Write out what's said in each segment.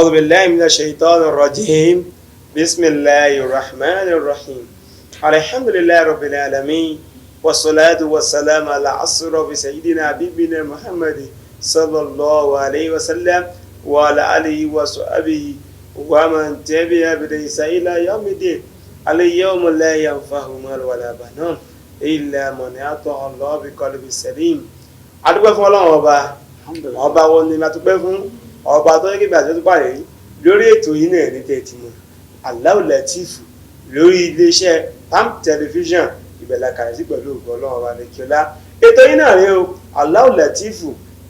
أعوذ بالله من الشيطان الرجيم بسم الله الرحمن الرحيم الحمد لله رب العالمين والصلاة والسلام على أشرف سيدنا حبيبنا محمد صلى الله عليه وسلم وعلى آله وصحبه ومن تبع بإحسان إلى يوم الدين اليوم لا ينفع مال ولا بنون إلا من أتى الله بقلب سليم. adúpẹ́ fún Ọlọ́run ọba wọn ni látúpẹ́ fún ọba tó yẹ kí gbàgbé tó pàdé lórí ètò yìí náà ní tẹ̀tì mọ́ Allahu Latif lórí iléeṣẹ́ PAM television ìbẹ̀lẹ̀ kàrẹ́ sí pẹ̀lú ògbọ́n Ọlọ́run ọba lẹ́kíọ́lá. ètò yìí náà rí o Allahu Latif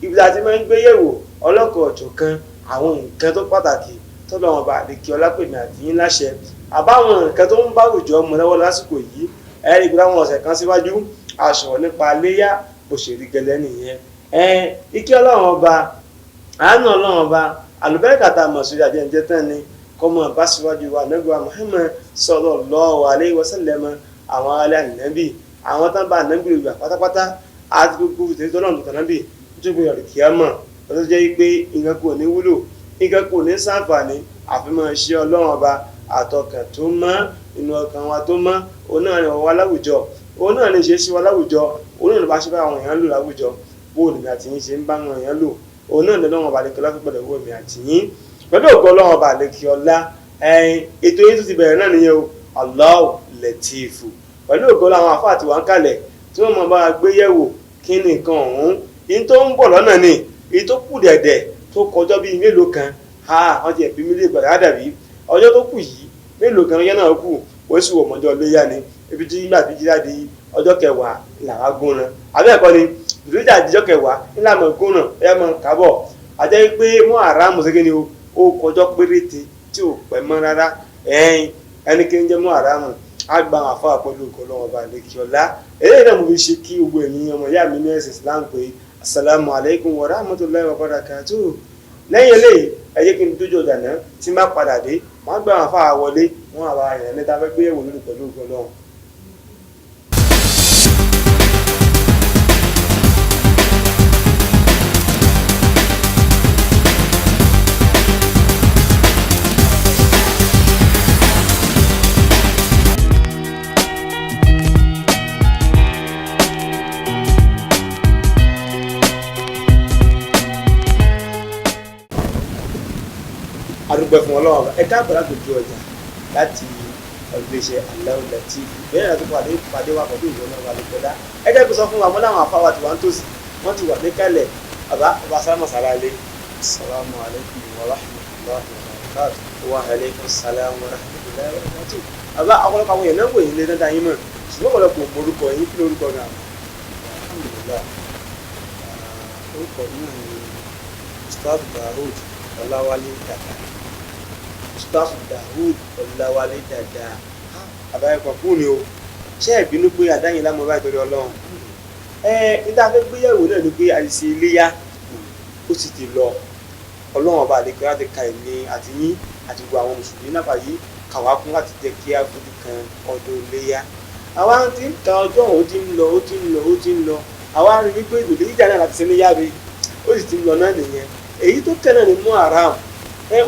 ibi tí a ti máa ń gbé yẹ̀wò ọlọ́kọ̀ ọ̀jọ̀kan àwọn nǹkan tó pàtàkì tó lọ́wọ́n ọba lẹ́kíọ́lá pè ní àdínyín láṣẹ àbáwọn nǹkan tó ń bá àwùjọ ọmọ lọ́wọ́ lásìkò yìí ẹ̀rí pé láwọn ọ̀sẹ̀ kan síwájú aṣọ nípa léyà òṣèré gẹlẹ́ nìyẹn ike Ọlọ́run ọba àánú Ọlọ́run ọba àlùbẹ́rẹ́kà tá a mọ̀ sí àjẹjẹ tán ni kọ́mọ bá síwájú wa nẹ́gbà Muhammad sallallahu alaihi wasallam àwọn alẹ́ ànábì àwọn tán bá ànábì rẹ̀ pátápátá àti gbogbo ìtẹ́jú Ọlọ́run tó tànábì tó gbé ọ̀rẹ́ kíámà tó jẹ́ pé nǹkan kò ní wúlò nǹkan kò ní ṣàǹfààní àfihàn ṣe Ọlọ́run ọba àtọkàn tó mọ́ inú ọkàn wa tó mọ́ òun náà ni wà láwùjọ òun náà ni ṣe sí wa láwùjọ òun náà ni bá ṣe bá àwọn èèyàn lò láwùjọ bóòlù mi àti yín ṣe ń bá àwọn èèyàn lò òun náà ni Ọlọ́run ọba àlekí ọlá fi gbọ́dọ̀ wọ mi àti yín pẹ̀lú ògo Ọlọ́run ọba àlekí ọlá ètò yín tó ti bẹ̀rẹ̀ náà nìyẹn o Allahu Latif pẹ̀lú ògo Ọlọ́run àwọn àfáà tí wọ́n ń kalẹ̀ tí wọ́n mọ̀ bá gbé yẹ̀wò kí ni nǹkan ọ̀hún yín tó ń bọ̀ lọ́nà ni èyí tó kù dẹ̀dẹ̀ tó kọjọ́ bíi mélòó kan wọ́n ti ẹ̀bí mílíọ̀nù gbàdá dàbí ọjọ́ tó kù yìí mélòó kan ọjọ́ náà kù ó sì wọ̀ mọ́jọ́ léyà ni ibi tí nígbà tí jíjáde ọjọ́ kẹwàá làwa gúnran abẹ́ẹ̀kọ́ ni ìdúrójà àdìjọ́ kẹwàá ńlá mọ̀ gúnran ẹ̀yà mọ̀ kábọ̀ àjẹ́ pé mọ́ àràmù ṣẹ́gi ni ó kọjọ́ péréte tí ò pẹ́ mọ́ rárá ẹni kí ń jẹ́ mọ́ àràmù á gba àwọn afọ àpọ̀lù ògo Ọlọ́run ọba àlekí ọlá eléyìí náà mo fi ṣe kí gbogbo ènìyàn ọmọ ìyá mi ní ẹ̀sìn Islam pé assalamu alaikum wa rahmatullahi wa barakatuh. lẹ́yìn eléyìí ẹ jẹ́ kí n dójú ọjà náà tí má padà dé wọ́n á gba àwọn afọ àwọlé wọn àwa èèyàn níta fẹ́ gbé yẹ̀wò lórí pẹ̀lú ògo Ọlọ́run. adúpẹ́ fún Ọlọ́run ẹ káàbọ̀ láti ojú ọjà láti iléeṣẹ́ Allahu Latif bẹ́ẹ̀ náà tó pàdé wa pẹ̀lú ìwé náà wà lópẹ́lá ẹgbẹ́ kò sọ fún wa mọ́ láwọn afáwà tí wọ́n ń tòsí wọ́n ti wà níkàlẹ̀ bàbá sálámù sàlálé. Assalamu alaikum wa rahmatullahi wa barakatuh. wa alaikum salam wa rahmatullahi wa barakatuh. bàbá ọ̀pọ̀lọpọ̀ àwọn èèyàn náà wò yín lé dáadáa yín mọ̀ ṣùgbọ́n ọ̀pọ̀lọpọ̀ orúkọ yín kí lórúkọ náà. Alhamdulillah orúkọ náà ni Ustaz Daoud Ọláwálé Dada. Ustaz Daoud Ọláwálé Dada àbáyọkọ̀ fún ni o ṣé ìbínú pé àdáyìn lámọ̀ bá ìtọ́jú Ọlọ́run níta fẹ́ gbéyàwó náà ni pé àìsí iléyá ó sì ti lọ Ọlọ́run ọba àlekè láti ka ẹ̀mí àti yín àti gbogbo àwọn mùsùlùmí náà yìí kàwá kún láti jẹ́ kí á fojú kan ọdún iléyá àwa ti ń ka ọjọ́ ó ti ń lọ àwa rí wípé ìdòdó ìjà náà láti ṣe iléyá rẹ̀ ó sì ti ń lọ náà nìyẹn èyí tó kẹ́ náà ni Muharram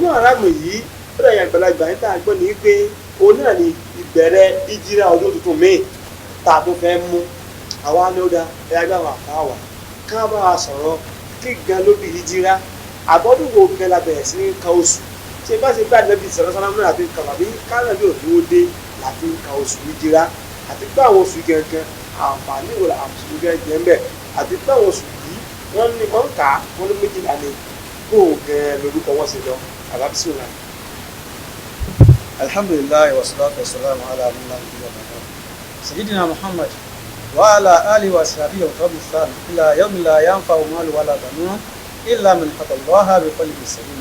Muharram yìí ó dà yàn àgbàlagbà níta gbọ́ ni wípé òun náà ni ìbẹ̀rẹ̀ ìjírà ọdún tuntun míì tá a tó fẹ́ mú àwa ló dá ẹgbẹ́ àwọn àfáwà ká bá wa sọ̀rọ̀ kí gan ló bí ìjírà àbọ̀dún wo gan la bẹ̀rẹ̀ sí ní ka oṣù ṣe bá ṣe gbà lẹ́bi sọ̀rọ̀ sọ́nà náà àti kàwábí kárẹ̀ bí òdúró dé láti ka oṣù ìjírà àti pé àwọn oṣù gẹ̀gẹ̀ àǹfààní wò àmùsùlùmí gẹ̀gẹ̀ ń bẹ̀ àti pé àwọn oṣù yìí wọ́n kà á wọ́n ní méjìlá ni kó gẹ̀ lórúkọ wọn ṣe lọ àbábísùnà. Alhamdulillah wa salatu wa salamu ala Sayyidina Muhammad wa ala alihi wa sahbihi wa tabi'in ila yawmi la yanfa'u malu wala banun illa man ata Allah bi qalbin salim.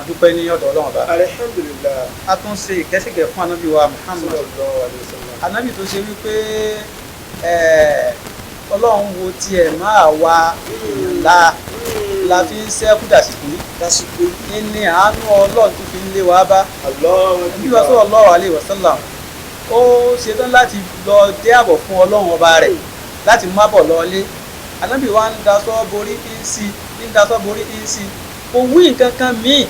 Dúpẹ́ ní ọ̀dọ̀ Ọlọ́run Ọba. Alhamdulillah. A tún ṣe ìkẹ́sìkẹ́ fún Ànábì wa Muhammad sallallahu alaihi wasallam. Ànábì tó ṣe wípé Ọlọ́run wo tiẹ̀ máa wá la fi ń ṣẹ́kù dàsìkò ní àánú Ọlọ́run tó fi ń lé wa bá. Ànábì wa sallallahu alaihi wasallam ó ṣetán láti lọ dé àbọ̀ fún Ọlọ́run Ọba rẹ̀ láti má bọ̀ lọ́lé. Ànábì wa ń daṣọ́ borí ń sí kò wí nǹkan kan míì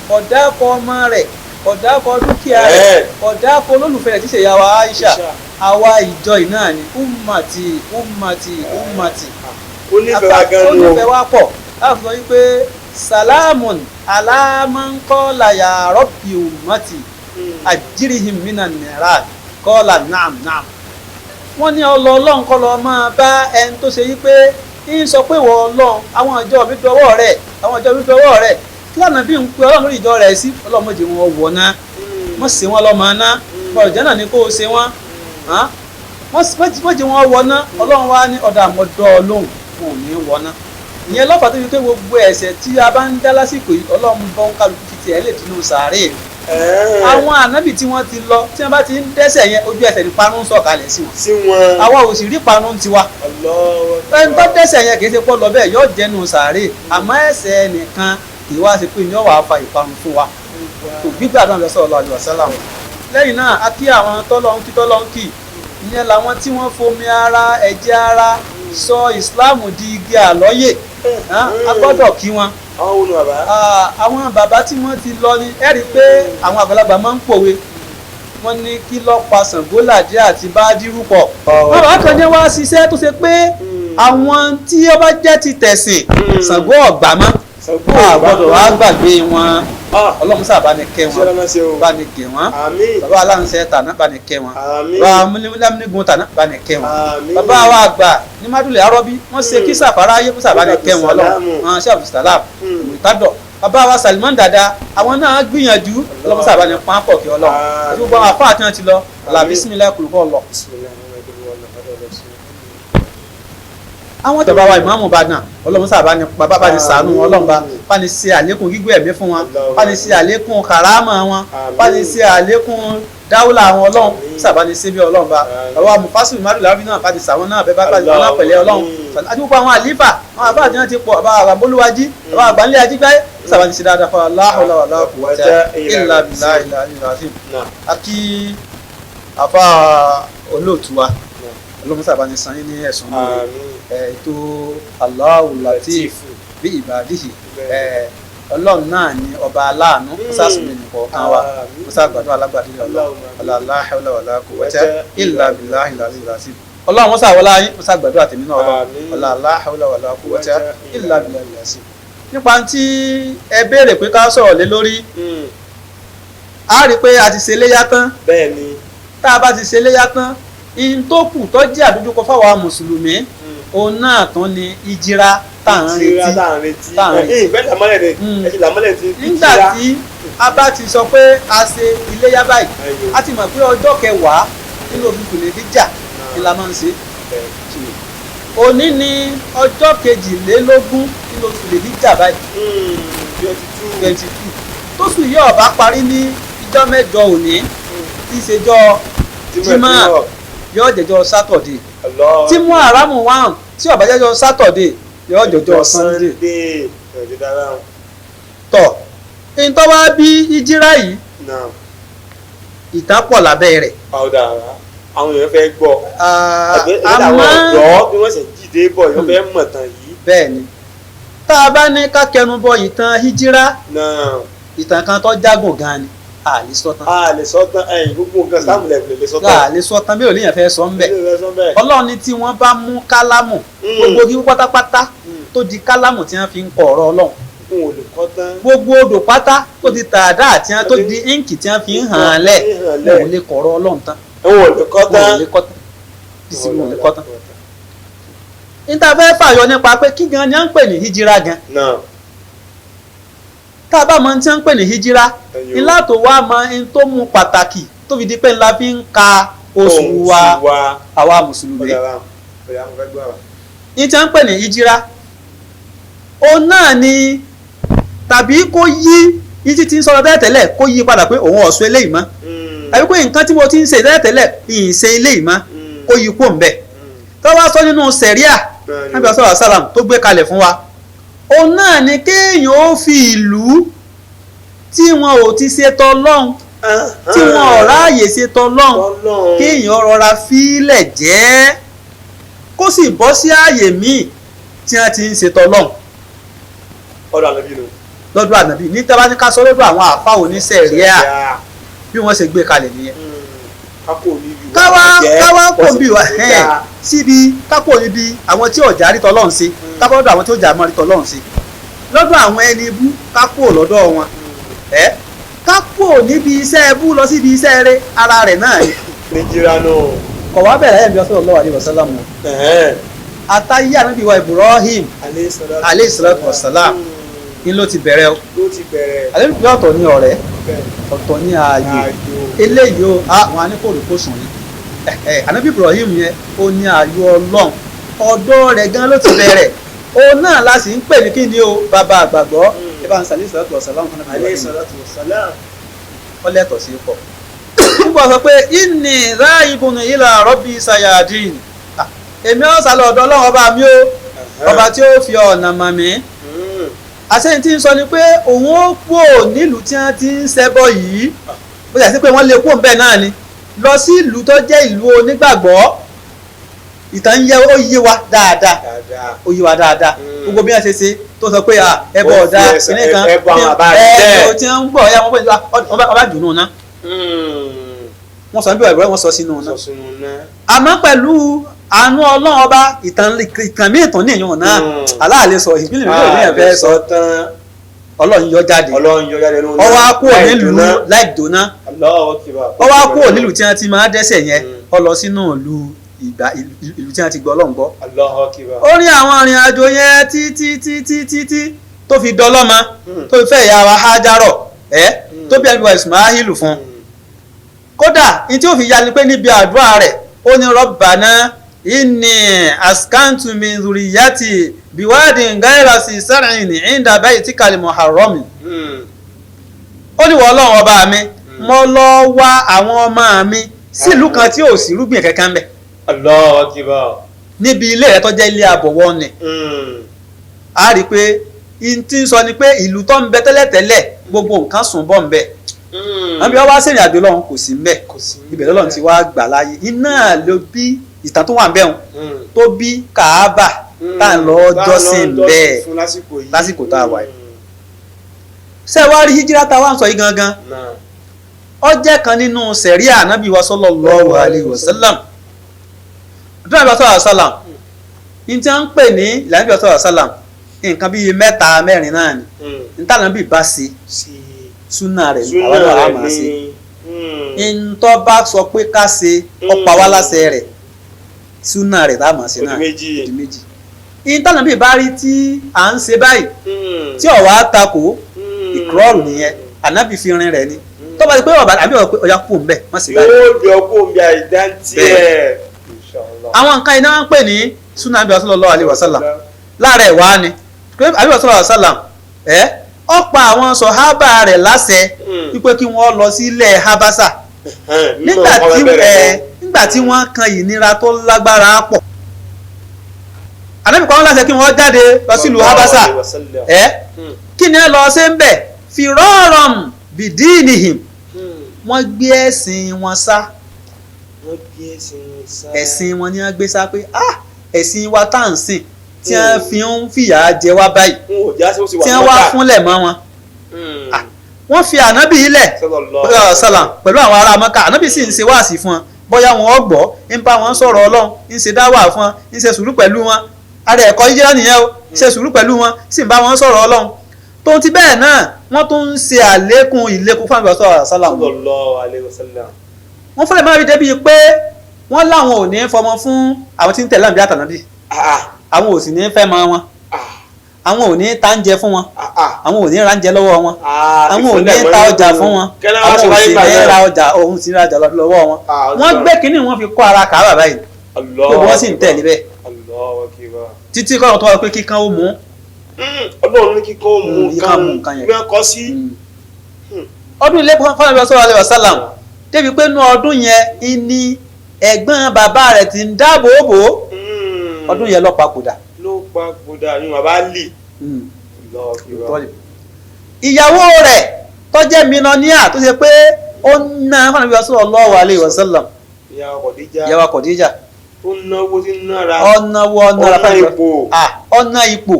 ọ̀dà kọ ọmọ rẹ̀ ọ̀dà kọ dúkìá rẹ̀ ọ̀dà kọ olólùfẹ́ rẹ̀ tí ṣe ìyàwó Aisha àwa ìjọ iná ni ummati ummati ummati onífẹ́ wa pọ̀ láti sọ wípé salamun ala man qala ya rabbi ummati ajirihim minan niran qala na'am na'am. wọ́n ní ọlọ́run kọ́ lọ máa bá ẹni tó ṣe wípé ń sọ pé ìwọ ọlọ́run àwọn ìjọ mi dọwọ́ rẹ̀ àwọn ìjọ mi dọwọ́ rẹ̀ kí lànà bí ń pe ọlọ́run lórí ìjọ rẹ̀ sí ọlọ́run mọ̀jẹ̀ wọn wọ̀ ná wọ́n ṣe wọn lọ́mọ ná ọ̀jẹ̀ náà ni kó o ṣe wọ́n mọ̀jẹ̀ wọn wọ̀ ná ọlọ́run wá ní ọ̀dà àmọ́dọ́ ọlọ́run wọn ò ní wọ̀ ná. ìyẹn lọ́fà tó fi pé gbogbo ẹ̀ṣẹ̀ tí a bá ń dá lásìkò yìí ọlọ́run bọ́ ń kálukú fi tiẹ̀ lè tinú sàárè. àwọn ànábì tí wọ́n ti lọ tí wọ́n bá ti ń dẹ́ṣẹ̀ yẹn ojú ẹsẹ̀ ní parun sọ̀kalẹ̀ sí wọn. àwa ò sì rí parun tiwa. ẹni tó dẹ́ṣẹ̀ yẹn kì í ṣe pọ́ lọ bẹ́ẹ̀ yóò jẹ́nu sàárè àmọ́ ẹ̀ṣẹ̀ nìkan kì í wá sí pé ní ọ̀wà fa ìparun fún wa. kò gbígbà náà lọ sallallahu alaihi wasallam. lẹ́yìn náà a kí àwọn tọ́lọ́ńkì ìyẹn làwọn tí wọ́n fomi ara ẹ̀jẹ̀ ara sọ ìsìláàmù di igi àlọ́yè a gbọ́dọ̀ kí wọn. àwọn bàbá tí wọ́n ti lọ ni ẹ rí i pé àwọn àgbàlagbà máa ń pòwe wọ́n ní kí ló pa Ṣàngóládé àti Bádírù pọ̀. wọ́n bá kàn jẹ́ wá ṣiṣẹ́ tó ṣe pé àwọn tí ó bá jẹ́ ti tẹ̀sìn Ṣàngó ọ̀gbà mọ́ àgbọ̀dọ̀ wá gbàgbé wọn. ọlọ́run sábà ní kẹ́ wọn bá ní gẹ̀ wọ́n bàbá aláǹsẹ̀ tàná bá ní kẹ́ wọn bàbá múlẹ́múlẹ́gùn tàná bá ní kẹ́ wọn bàbá wa àgbà ní mádùlẹ̀ arọ́bí wọ́n ṣe kí sàfárá ayé kó sábà ní kẹ́ wọn ọlọ́run ṣé abdulsalam ìtàdọ̀ bàbá wa Salman Dada àwọn náà gbìyànjú ọlọ́run sábà ní pápọ̀ kí ọlọ́run àti gbogbo àwọn afáà tí wọ́n ti lọ làbísímilẹ̀ kùlùkọ́ lọ. àwọn tẹ̀bá wa ìmáàmù Ìbàdàn ọlọ́run sábà ní bàbá bá ní ṣàánú ọlọ́run bá ní ṣe àlékún gígùn ẹ̀mí fún wọn bá ní ṣe àlékún kàrámà wọn bá ní ṣe àlékún dáwùlà àwọn ọlọ́run sábà ní ṣe bí ọlọ́run bá bàbá mufasiru madu làwọn náà bá ní ṣàwọn náà bẹ́ẹ̀ bá ní wọn pẹ̀lẹ́ ọlọ́run àti gbogbo àwọn àlífà àwọn àbá àti wọn ti pọ̀ bàbá àgbàbolúwájí bàbá àgbàlẹ̀ ajígbáyé sábà ní ṣe dáadáa fún aláhùlà wàlá quwwata illa billahi al-azim. àkí àfa olóòtú wa ọlọ́run sábà ní san yín ní ẹ̀sùn ètò Allahu Latif bí ìbàdíhì ọlọ́run náà ni ọba aláàánú sásùnmí nìkọ̀ọ̀kan wa musa àgbàdo alágbàdo ọlọ́run la hawla wala quwwata illa billahi al-aliyyil azim ọlọ́run musa àwọlá yín musa àgbàdo àtẹ̀mí náà ọlọ́run la hawla wala quwwata illa billahi al-aliyyil azim. nípa tí ẹ béèrè pé ká sọ̀rọ̀ lé lórí a rí i pé a ti ṣe léyà tán tá a bá ti ṣe léyà tán in tó kù tó jẹ́ àdójúkọ fáwọn mùsùlùmí òun náà tán ni ìjìra tá à ń retí. nígbà tí a bá ti sọ pé a ṣe iléyá báyìí a ti mọ̀ pé ọjọ́ kẹwàá nínú oṣù Dhul-Hijjah ni la máa ń ṣe. òní ni ọjọ́ kejìlélógún nínú oṣù Dhul-Hijjah báyìí 22 tóṣù yìí ó bá parí ní ìjọ́ mẹ́jọ òní tí í ṣe jọ́ Jímọ̀ yóò jẹjọ sátọ̀dé tí mú àrámù wáhùn tí ó bá jẹjọ sátọ̀dé yóò jẹjọ sànńdé. tọ̀ ìtọ́ wá bí ìjírá yìí ìtàn pọ̀ lábẹ́ rẹ̀. àwọn èèyàn fẹ́ gbọ́ àwọn ọ̀dọ́ bí wọ́n ṣe jíde bọ̀ yóò fẹ́ mọ̀ tán yìí. bẹ́ẹ̀ ni tá a bá ní ká kẹnu bọ ìtàn ìjírá ìtàn kan tó jágùn gan ni a lè sọ tán ẹ̀yin gbogbo nǹkan sáàmùlẹ̀ lè sọ tán. a lè sọ tán bí òlíyàn fẹ́ sọ ń bẹ̀. ọlọ́run ní tí wọ́n bá mú kálámù gbogbo ojú pátápátá tó di kálámù tí wọ́n fi ń kọ ọ̀rọ̀ ọlọ́run. gbogbo odò pátá tó di tàdá tí wọ́n tó di íǹkì tí wọ́n fi ń hàn án lẹ̀ wọn ò lè kọ ọ̀rọ̀ ọlọ́run tán. wọn ò lè kọ́ tán. níta fẹ́ fàyọ nípa pé kí gan ni à ń pè ní hijira gan. tá a bá mọ tí wọ́n ń pè ní hijira ńlá tó wá mọ ẹni tó mú pàtàkì tó fi di pé ńlá fi ń ka oṣù wa àwa mùsùlùmí. ní tí wọ́n ń pè ní hijira òun náà ni tàbí kó yí yìí tí ń sọ̀rọ̀ tẹ́lẹ̀tẹ́lẹ̀ kó yí padà pé òun ọ̀sùn eléyìí mọ́ tàbí pé nǹkan tí mo ti ń ṣe tẹ́lẹ̀tẹ́lẹ̀ ìyìn ṣe eléyìí mọ́ kó yí kó ń bẹ̀. tó wá sọ nínú sẹ̀ríà Ànábì sallallahu alaihi wasallam tó gbé kalẹ̀ fún wa òun náà ni kéèyàn ó fi ìlú tí wọn ò ti ṣe tọlọ́hun tí wọn ò ráàyè ṣe tọlọ́hun kéèyàn rọra fílẹ̀ jẹ́ kó sì bọ́ sí ààyè míì tí wọ́n ti ń ṣe tọlọ́hun. ọ̀dọ̀ àlọ́ bí nu. lọ́dọ̀ ànábì ní tẹ́bá ní ká sọ lọ́dọ̀ àwọn àfa oníṣẹ̀ríà bí wọ́n ṣe gbé kalẹ̀ nìyẹn. káwá kò bí wa síbi kápò níbi àwọn tí ọ̀jà rí tọ́lọ́run ṣe kápò lọ́dọ̀ àwọn tí ọ̀jà mọ́ rí tọ́lọ́run ṣe lọ́dọ̀ àwọn ẹni ibú kápò lọ́dọ̀ wọn kápò níbi iṣẹ́ ibú lọ síbi iṣẹ́ rẹ ara rẹ̀ náà ni. nàìjíríà náà. kọ̀ wá bẹ̀rẹ̀ ẹ̀mí sallallahu alaihi wasallam àtàyé ànábì wa Ibrahim alayhi salatu wassalam ní ló ti bẹ̀rẹ̀ o. àlẹ́ bí ọ̀tọ̀ ní ọ̀rẹ́ ọ̀tọ̀ ní ààyò eléyìí o àwọn aníkòròkòsùn ni ànábì Ibrahim yẹn ó ní ààyò Ọlọ́run ọ̀dọ̀ rẹ̀ gan ló ti bẹ̀rẹ̀ òun náà la sì ń pè ní kí ni o bàbá àgbàgbọ́ ẹ bá ń sàlẹ̀ salatu wassalam ọlẹ́tọ̀ sí pọ̀ púpọ̀ sọ pé inni raibun ila rabbi sayadin èmi ọ̀ sálọ ọ̀dọ̀ Ọlọ́run ọba mi o ọba tí ó fi ọ̀nà mọ̀ mí àṣẹ́yìn tí ń sọ ni pé òun ó pò nílùú tí wọ́n ti ń ṣẹbọ yìí ó yà sí pé wọ́n lè kó ń bẹ̀ náà ni lọ sí ìlú tó jẹ́ ìlú onígbàgbọ́ ìtàn yẹ ó yé wa dáadáa ó yé wa dáadáa gbogbo bí wọ́n ṣe ṣe tó sọ pé ẹbọ ọ̀dà kìnní kan ẹbọ tí wọ́n ń bọ̀ ya wọ́n pè ọba dùnú ná wọ́n sọ níbi ọ̀rẹ́ wọ́n sọ sínú ná àmọ́ pẹ̀lú àánú Ọlọ́run ọba ìtàn mí ìtàn ní èèyàn náà aláàlẹ́ sọ ìpínlẹ̀ mi ò ní ẹ̀fẹ́ sọ tán Ọlọ́run yọ jáde ọwọ́ á kúrò nílùú láì dóná ọwọ́ á kúrò nílùú tí wọ́n ti máa dẹ́ṣẹ̀ yẹn ó lọ sínú ìlú tí wọ́n ti gbọ́ Ọlọ́run gbọ́ ó rí àwọn arìnrìn àjò yẹn títí tó fi dọlọ́mọ tó fi fẹ́ ìyá wa Hájárọ̀ tó bí ẹbí wa Ismail fún kódà ní tí ó fi ya ni pé níbi àdúrà rẹ̀ ó ní Rabbana inni askantu min zuriyati biwadin ghayra si sar'in inda baytikal muharram ó ní wọ́n Ọlọ́run ọba mi mo lọ wá àwọn ọmọ mi sílùú kan tí ò sí rúgbìn kankan bẹ̀ Allahu Akbar níbi ilé rẹ̀ tó jẹ́ ilé àbọ̀wọ́ ni a rí pé in tí ń sọ ni pé ìlú tó ń bẹ tẹ́lẹ̀tẹ́lẹ̀ gbogbo nǹkan sùn bọ̀ ń bẹ̀ àbí wọ́n wá sẹ́yìn àjò lọ́hùn kò sí ń bẹ̀ ibẹ̀ lọ́lọ́run ti wá gbà láàyè iná ló bí ìtàn tó wà ń bẹ̀hùn tó bí Kàábà tá à ń lọ jọ́sìn bẹ́ẹ̀ lásìkò tá a wà yìí. ṣé wàá rí hijira tá a wá ń sọ yìí gangan ó jẹ́ kan nínú sẹ̀ríà ànábì wa sallallahu alaihi wasallam àdúrà bí wa sallallahu alaihi wasallam ní tí wọ́n ń pè ní ìlànà bí wa sallallahu alaihi wasallam nǹkan bíi mẹ́ta mẹ́rin náà ni nítorí bí bá ṣe súnà rẹ̀ àwọn náà á máa ṣe ntọ́ bá sọ pé ká ṣe ọ̀pá wá láṣẹ rẹ̀ súnà rẹ̀ tá a máa ṣe náà di méjì nítorí bí bá rí tí à ń ṣe báyìí tí ọ̀wá takò ìkúrọ̀rù nìyẹn ànábì fi rin rẹ̀ ni tó bá ti pé àbí ọ̀yà kú òǹbẹ̀ má sì báyìí. yóò jọ kú òǹbẹ̀ àìdántì ẹ̀. àwọn nǹkan iná wọn ń pè ní súnà bí sallallahu alaihi wasallam láàárẹ̀ wá ni àbí sallallahu alaihi wasallam ó pa àwọn sọ̀hábà rẹ̀ láṣẹ wípé kí wọ́n lọ sí ilẹ̀ Habasa nígbà tí wọ́n kan ìnira tó lágbára pọ̀ ànábì pa wọ́n láṣẹ kí wọ́n jáde lọ sílùú Habasa kí ni ẹ lọ ṣe ń bẹ̀ firaram bidinihim wọ́n gbé ẹ̀sìn wọn sá ẹ̀sìn wọn ni wọ́n gbé sá pé ẹ̀sìn wa tá à ń sìn tí wọ́n fi ń fìyà jẹ wá báyìí tí wọ́n wá fúnlẹ̀ mọ́ wọn wọ́n fi ànábì ilẹ̀ sàlám pẹ̀lú àwọn ará Mọ́kà ànábì sì ń ṣe wáàsí fún wọn bóyá wọn ò gbọ́ ń bá wọn sọ̀rọ̀ Ọlọ́run ń ṣe dáwà fún wọn ń ṣe sùúrù pẹ̀lú wọn ara ẹ̀kọ́ yíyá nìyẹn o ṣe sùúrù pẹ̀lú wọn sì ń bá wọn sọ̀rọ̀ Ọlọ́run tó ti bẹ́ẹ̀ náà wọ́n tún ń ṣe àlékún ìlékún fún àbíọ̀sọ̀ sàlám wọ́n fẹ́lẹ̀ máa rí débi pé wọ́n láwọn ò ní fọmọ fún àwọn tí ń tẹ̀lé àbí àtànábì àwọn ò sì ní fẹ́ mọ wọn àwọn ò ní ta ń jẹ fún wọn àwọn ò ní ra ń jẹ lọ́wọ́ wọn àwọn ò ní ta ọjà fún wọn àwọn ò sì ní ra ọjà òun sì ní ra ọjà lọ́wọ́ wọn wọ́n gbé kínní wọn fi kọ́ ara Kàábà báyìí gbogbo wọn sì ń tẹ̀lé bẹ́ẹ̀ títí kọ́ tó wà pé kíkan ó mú Ọlọ́run ní kíkan ó mú nǹkan yẹn gbé kọ́ sí. ọdún ilé fún sallallahu alaihi wasallam débi pé inú ọdún yẹn ni ẹ̀gbọ́n bàbá rẹ̀ ti ń dáàbò bò ọdún yẹn ló papòdà ní bàbá lì. ìyàwó rẹ̀ tó jẹ́ mílíọ̀nìyà tó ṣe pé ó ná fún sallallahu alaihi wasallam ìyàwó Khadija ó náwó sí nára ọ̀nà ipò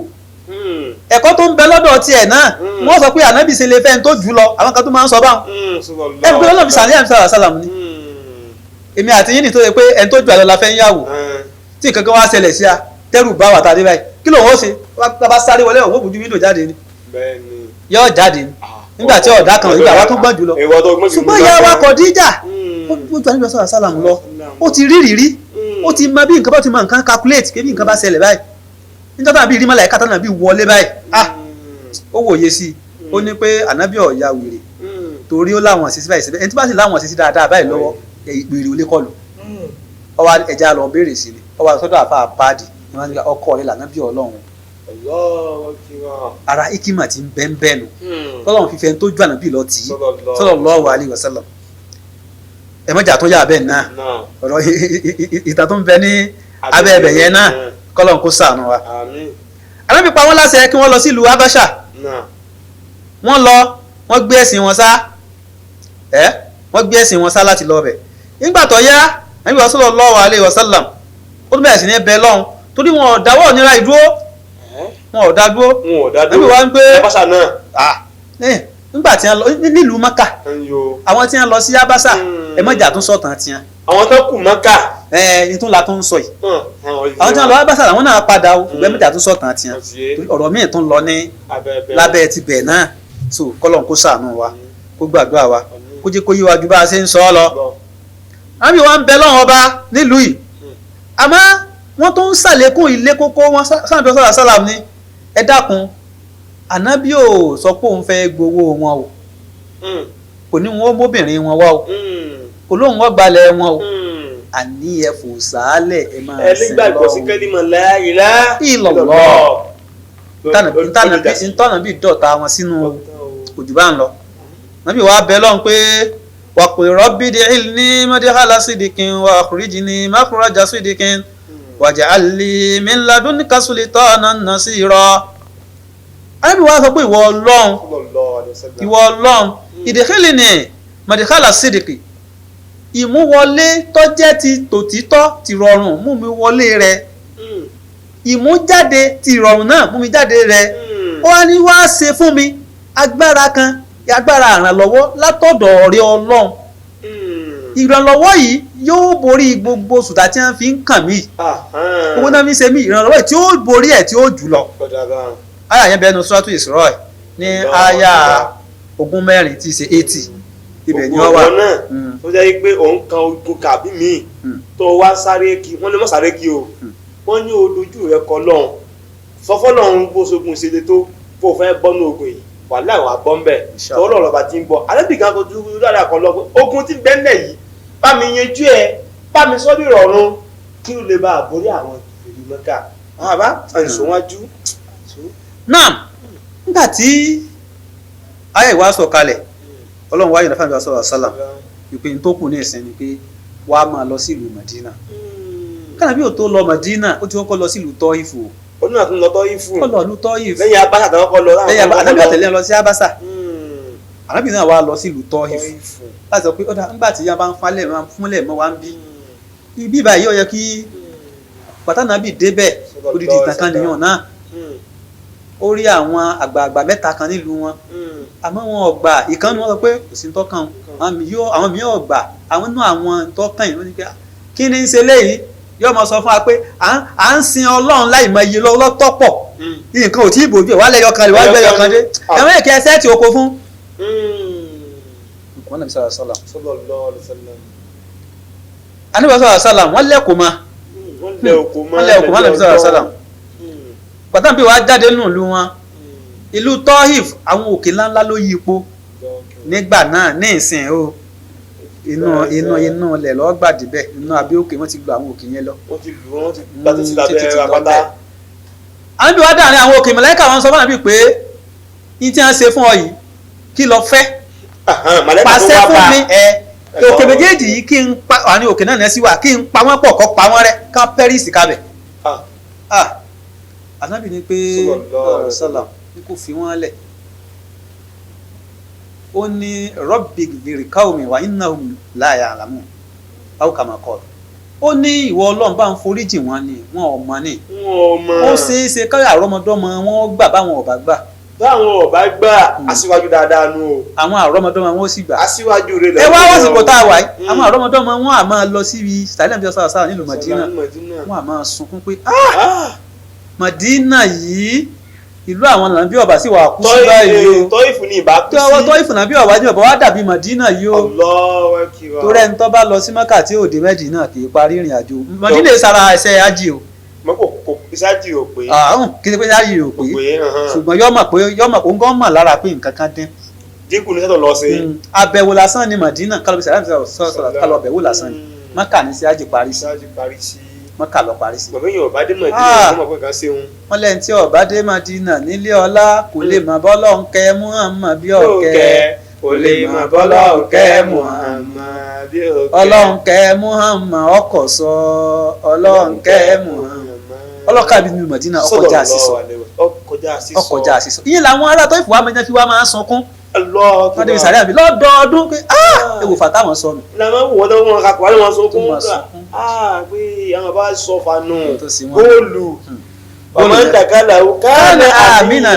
ẹ̀kọ́ tó ń bẹ lọ́dọ̀ tiẹ̀ náà wọ́n sọ pé ànábì ṣe lè fẹ́ ẹni tó jù lọ àwọn kan tó máa ń sọ báwọn ẹni pé ọlọ́run sàlẹ̀ àmì sàlẹ̀ sàlám ni èmi àti yín nìtò yẹ pé ẹni tó jù àlọ́ la fẹ́ ń yàwó tí nǹkan kan wá ṣẹlẹ̀ sí a tẹ́rù bá wà tàdé báyìí kí ló ń ṣe bá sáré wọlé ọ̀wọ́ bùjú wíńdò jáde ni yóò jáde ni nígbà tí ọ̀dà kan ìgbà wa tó gbọ́n jù lọ ṣùgbọ́n ìyá wa Khadija ó jù ànábì sàlẹ̀ sàlám lọ ó ti rí rírí ó ti mọ bí nǹkan bá ti mọ nǹkan calculate kébí nǹkan bá ṣẹlẹ̀ báyìí níjọ́ tàbí rí màláíkà tánà bí wọlé báyìí ó wòye sí i ó ní pé ànábì ọ̀ya wèrè torí ó láwọn àṣìṣe báyìí síbẹ̀ ẹni tí bá sì láwọn àṣìṣe dáadáa báyìí lọ́wọ́ wèrè ò lè kọlù ọwọ́ ẹja lọ béèrè sí ni ọwọ́ sọ́dọ̀ àfa àpáàdì ni wọ́n ní ọkọ rẹ̀ lànábì ọlọ́run ara ikima ti ń bẹ́ẹ̀ nù tọ́lọ́run fífẹ́ tó ju ànábì lọ tì í sallallahu alaihi wasallam ẹ mọ́jà tó yà bẹ́ẹ̀ náà ọ̀rọ̀ ìta tó ń bẹ ní abẹ́ ẹ̀bẹ̀ yẹn náà kọ́lọ́run kó ṣàánú wa. ànábì pa wọ́n láṣẹ kí wọ́n lọ sílùú Habasha wọ́n lọ wọ́n gbé ẹ̀sìn wọn sá wọ́n gbé ẹ̀sìn wọn sá láti lọ bẹ̀ nígbà tó yá ànábì sallallahu alaihi wasallam ó tún bẹ̀rẹ̀ sí ní bẹ lọ́hùn torí wọn ò dáwọ́ òníra ìdúró wọn ò dá dúró ànábì wa ń gbé nígbà tí wọ́n lọ nílùú Mákà àwọn tí wọ́n lọ sí Habasha ẹ mọ̀jà tún sọ̀tàn tiẹ̀ àwọn tó kù Mákà ìtún la tó ń sọ yìí àwọn tí wọ́n lọ Habasha àwọn náà padà o ṣùgbọ́n mọ̀jà tún sọ̀tàn tiẹ̀ ọ̀rọ̀ míì tún lọ ní lábẹ́ ti bẹ̀ náà so kọ́lọ́n kó ṣàánú wa kó gbàdúrà wa kó jẹ́ kó yí wa ju bá a ṣe ń sọ ọ́ lọ. àmì wa ń bẹ lọ́wọ́ ọba nílùú yìí àmọ́ wọ́n tó ń ṣàlékún ilé kókó wọn sáàdọ̀ sọ́dà sálàm ní ẹ dákun ànábì ò sọ pé òun fẹ́ gbowó wọn o kò ní wọn ó móbìnrin wọn wá o kò lóun wọ́n gbalẹ̀ wọn o àní ẹ fò sàálẹ̀ ẹ máa sìn lọ́wọ́ ẹlẹ́gbàgbọ́ sí kẹ́límọ̀ la ilaha illallah ntọ́nà bí dọ̀ta wọn sínú òjò bá ń lọ nàbí wàá bẹ lọ́n pé waqul rabbi idkhilni madkhala sidqin wa akhrijni makhraja sidqin waj'al li min ladunka sultanan nasira. àbí wàá sọ pé ìwọ Ọlọ́run idkhilni madkhala sidqin ìmúwọlé tó jẹ́ ti tòtítọ́ ti rọrùn mú mi wọlé rẹ ìmújáde ti rọrùn náà mú mi jáde rẹ ó wá ní wá ṣe fún mi agbára kan agbára ìrànlọ́wọ́ látọ̀dọ̀ ọ̀rẹ́ Ọlọ́run ìrànlọ́wọ́ yìí yóò borí gbogbo sùtà tí wọ́n fi ń kàn mí owó náà fi ń ṣe mí ìrànlọ́wọ́ yìí tí ó borí ẹ̀ tí ó jù lọ. àyà yẹn bẹ́ẹ̀ nu Suratu Isra ní àyà 24 tí í ṣe 80 ibẹ̀ ni wọ́n wà. tó jẹ́ pé òun kan ogun kàbí mi tó wá sáré kí wọ́n lè mọ̀ sáré kí o wọ́n ní olójú rẹ̀ kọ́ lọ́hùn fọ́fọ́ lọ́hùn bó sogun ṣe tó fò fẹ́ bọ́nú ogun yìí wà láwọn àbọ̀ ń bẹ̀ tó lọ́rọ̀ bá ti ń bọ̀ alẹ́bìkan kò dúró dáadáa kan lọ pé ogun ti bẹ́ẹ̀ yìí bá mi yanjú ẹ bá mi sọ́ bí rọrùn kí ó lè bá àbórí àwọn ìlú Mẹ́kà àwọn àbá àìsàn wájú. náà nígbà tí ayé ìwà sọ kalẹ̀ Ọlọ́run wáyé nàfààní wa sọ̀rọ̀ sálàm ìpè tó kù ní ìsìn ni pé wàá máa lọ sí ìlú Madina kánàbí ò tó lọ Madina ó ti kọ́kọ́ lọ sí ìlú Tọ́ífù ó ní àtúntò lọ Tọ́ífù ọlọ́ọ̀lù Tọ́ífù lẹ́yìn Abasa tó kọ́kọ́ lọ lẹ́yìn Ànábì àtẹ̀lé lọ sí Abasa Ànábì náà wá lọ sí ìlú Tọ́ífù láti sọ pé ọ̀dà nígbà tí yẹn bá ń fúnlẹ̀ mọ́ wá ń bí ibi báyìí ó yẹ kí pàtàkì débẹ̀ odidi ìtàn kan nìyàn náà ó rí àwọn àgbààgbà mẹ́ta kan nílùú wọn àmọ́ wọn ò gbà ìkànnì wọn sọ pé kò sí tọ́kàn àwọn mìíràn ò gbà àwọn náà àwọn tọ́kàn yìí wọ́n ní pé kí ni ń ṣe léyìí yóò máa sọ fún wa pé à ń sin Ọlọ́run láì mọ iye lọ́tọ́pọ̀ nǹkan ò tí ì bòjú ẹ̀ wá lẹ́yọ kan lè wá gbẹ́yọ kan dé ẹ̀wọ̀n èkè ẹsẹ̀ tí o kó fún. Ànábì sallallahu alaihi wasallam Ànábì sallallahu alaihi wasallam wọ́n lẹ́kọ̀ọ́ ma wọ́n lẹ́kọ̀ọ́ ma Ànábì sallallahu alaihi wasallam pàtàkì wàá jáde nù ìlú wọn ìlú Tọ́hìf àwọn òkè ńláńlá ló yí ipò nígbà náà ní ìsìn o inú ilẹ̀ lọ́ọ́ gbàdí bẹ́ẹ̀ inú Abẹ́òkè wọ́n ti lu àwọn òkè yẹn lọ. wọ́n ti lu wọ́n ti gbà títí lábẹ́ àpáta. àbí wàá dàrin àwọn òkè màláíkà wọn sọ fún àbí pé ní tí wọ́n ṣe fún ọ yìí kí lọ fẹ́ pàṣẹ fún mi òkè méjèèjì yìí kí n pa wà ní òkè náà nẹ́sí wà kí n pa wọ́n pọ̀ kọ́ pa wọ́n rẹ́ kán pẹ́rìsì kábẹ̀. Ànábì ní pé sọlá ní kò fi wọ́n lẹ̀ ó ní rabbi ghfir qawmi wa innahum la ya'lamun aw kama qala ó ní ìwọ Ọlọ́run bá ń foríjì wọn ni wọn ò mọ̀ ni wọn ò mọ̀. ó ṣeé ṣe káyà àrọ́mọdọ́mọ wọn gbà báwọn ò bá gbà. báwọn ò bá gbà aṣíwájú dáadáa nu o. àwọn àrọ́mọdọ́mọ wọn ó sì gbà. aṣíwájú rẹ lọ. ẹ wá wọ́sìkò tá a wà yìí àwọn àrọ́mọdọ́mọ wọn à máa lọ síbi sàlẹ̀ bí ọ̀sán àṣà nílùú Mádínà wọn à máa sunkún pé Mádínà yìí ìlú àwọn làǹbí ọba sì wà kú sí báyìí o Tọ́ìfù ní ìbá kú sí. Tọ́ìfù náà bí ọba ní ọba wá dàbí Mádínà yìí o Allahu Akbar. torí ẹni tó bá lọ sí Mẹ́kà tí ò dé Mẹ́dínà kì í parí ìrìn àjò Mádínà sára ẹsẹ̀ ájì o. mọ kò ìsájì ò pé. kí ni pé ájì ò pé ṣùgbọ́n yọ́mọ̀ pé ń gán mọ̀ lára pé nǹkan kan dín. dínkù ní sẹ́tọ̀ lọ sí. àbẹ̀wò lásán ni Mádínà kálọ̀ bísí kálọ̀ àbẹ̀wò lásán ni Mẹ́kà ní sí ájì parí sí Mẹ́kà lọ parí sí. bàbá yẹn ọba dé Mádínà ọmọ pé nǹkan ṣe òun. wọ́n lẹ́yìn tí ọba dé Mádínà nílé ọlá kò lè mọ̀ bọ́lọ̀ ń kẹ́ Muhammad bí ọ̀kẹ́ kò lè mọ̀ bọ́lọ̀ ń kẹ́ Muhammad bí ọ̀kẹ́. ọlọ́run kẹ́ Muhammad ọkọ̀ sọ ọlọ́run kẹ́ Muhammad ọlọ́kà bí nínú Mádínà ọkọjá àṣìṣọ ìyẹn làwọn ará Tọ́ìfù wa mẹ́jọ fi wá máa ń sunkún wọ́n débi sàrẹ́ àbí lọ́dọọdún pé ewu fàtà wọn sọnù. làwọn wọ́n tó wọn kakọ̀ wálé wọn sunkún pé àwọn bá sọ fanu góòlù ọmọ ń dàgálà ó káàní àmínà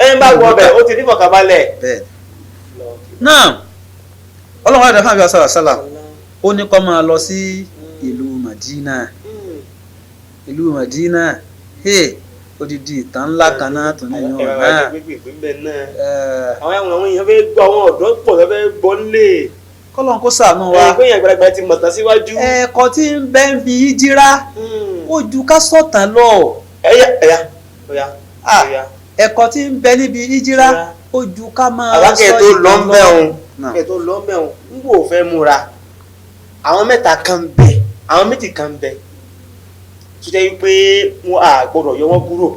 ẹni bá wọ ọbẹ̀ ó ti ní fọkànbalẹ̀. náà ọlọ́run àdàfà àbí ọ̀sán àṣàlà ó ní kó máa lọ sí ìlú Mádínà odidi ìtàn ńlá kan náà tó ní ìyọ̀n náà. àwọn èèyàn fẹ́ gbọ́ àwọn ọ̀dọ́ pọ̀ tó fẹ́ gbọ́ nílé. kọ́lọ́n kó ṣàánú wa. ẹgbẹ́ yẹn àgbàlagbà ti mọ̀tàn síwájú. ẹ̀kọ́ tí ń bẹ́ ń fi híjírà ó ju ká sọ̀tàn lọ. ẹ̀kọ́ tí ń bẹ níbi híjírà ó ju ká máa sọ ìtàn lọ. àbákẹ́ tó lọ mẹ́hun ń wò fẹ́ múra àwọn mẹ́ta kan bẹ àwọn méjì kan bẹ tó jẹ́ wípé wọn à gbọ́dọ̀ yọ wọ́n kúrò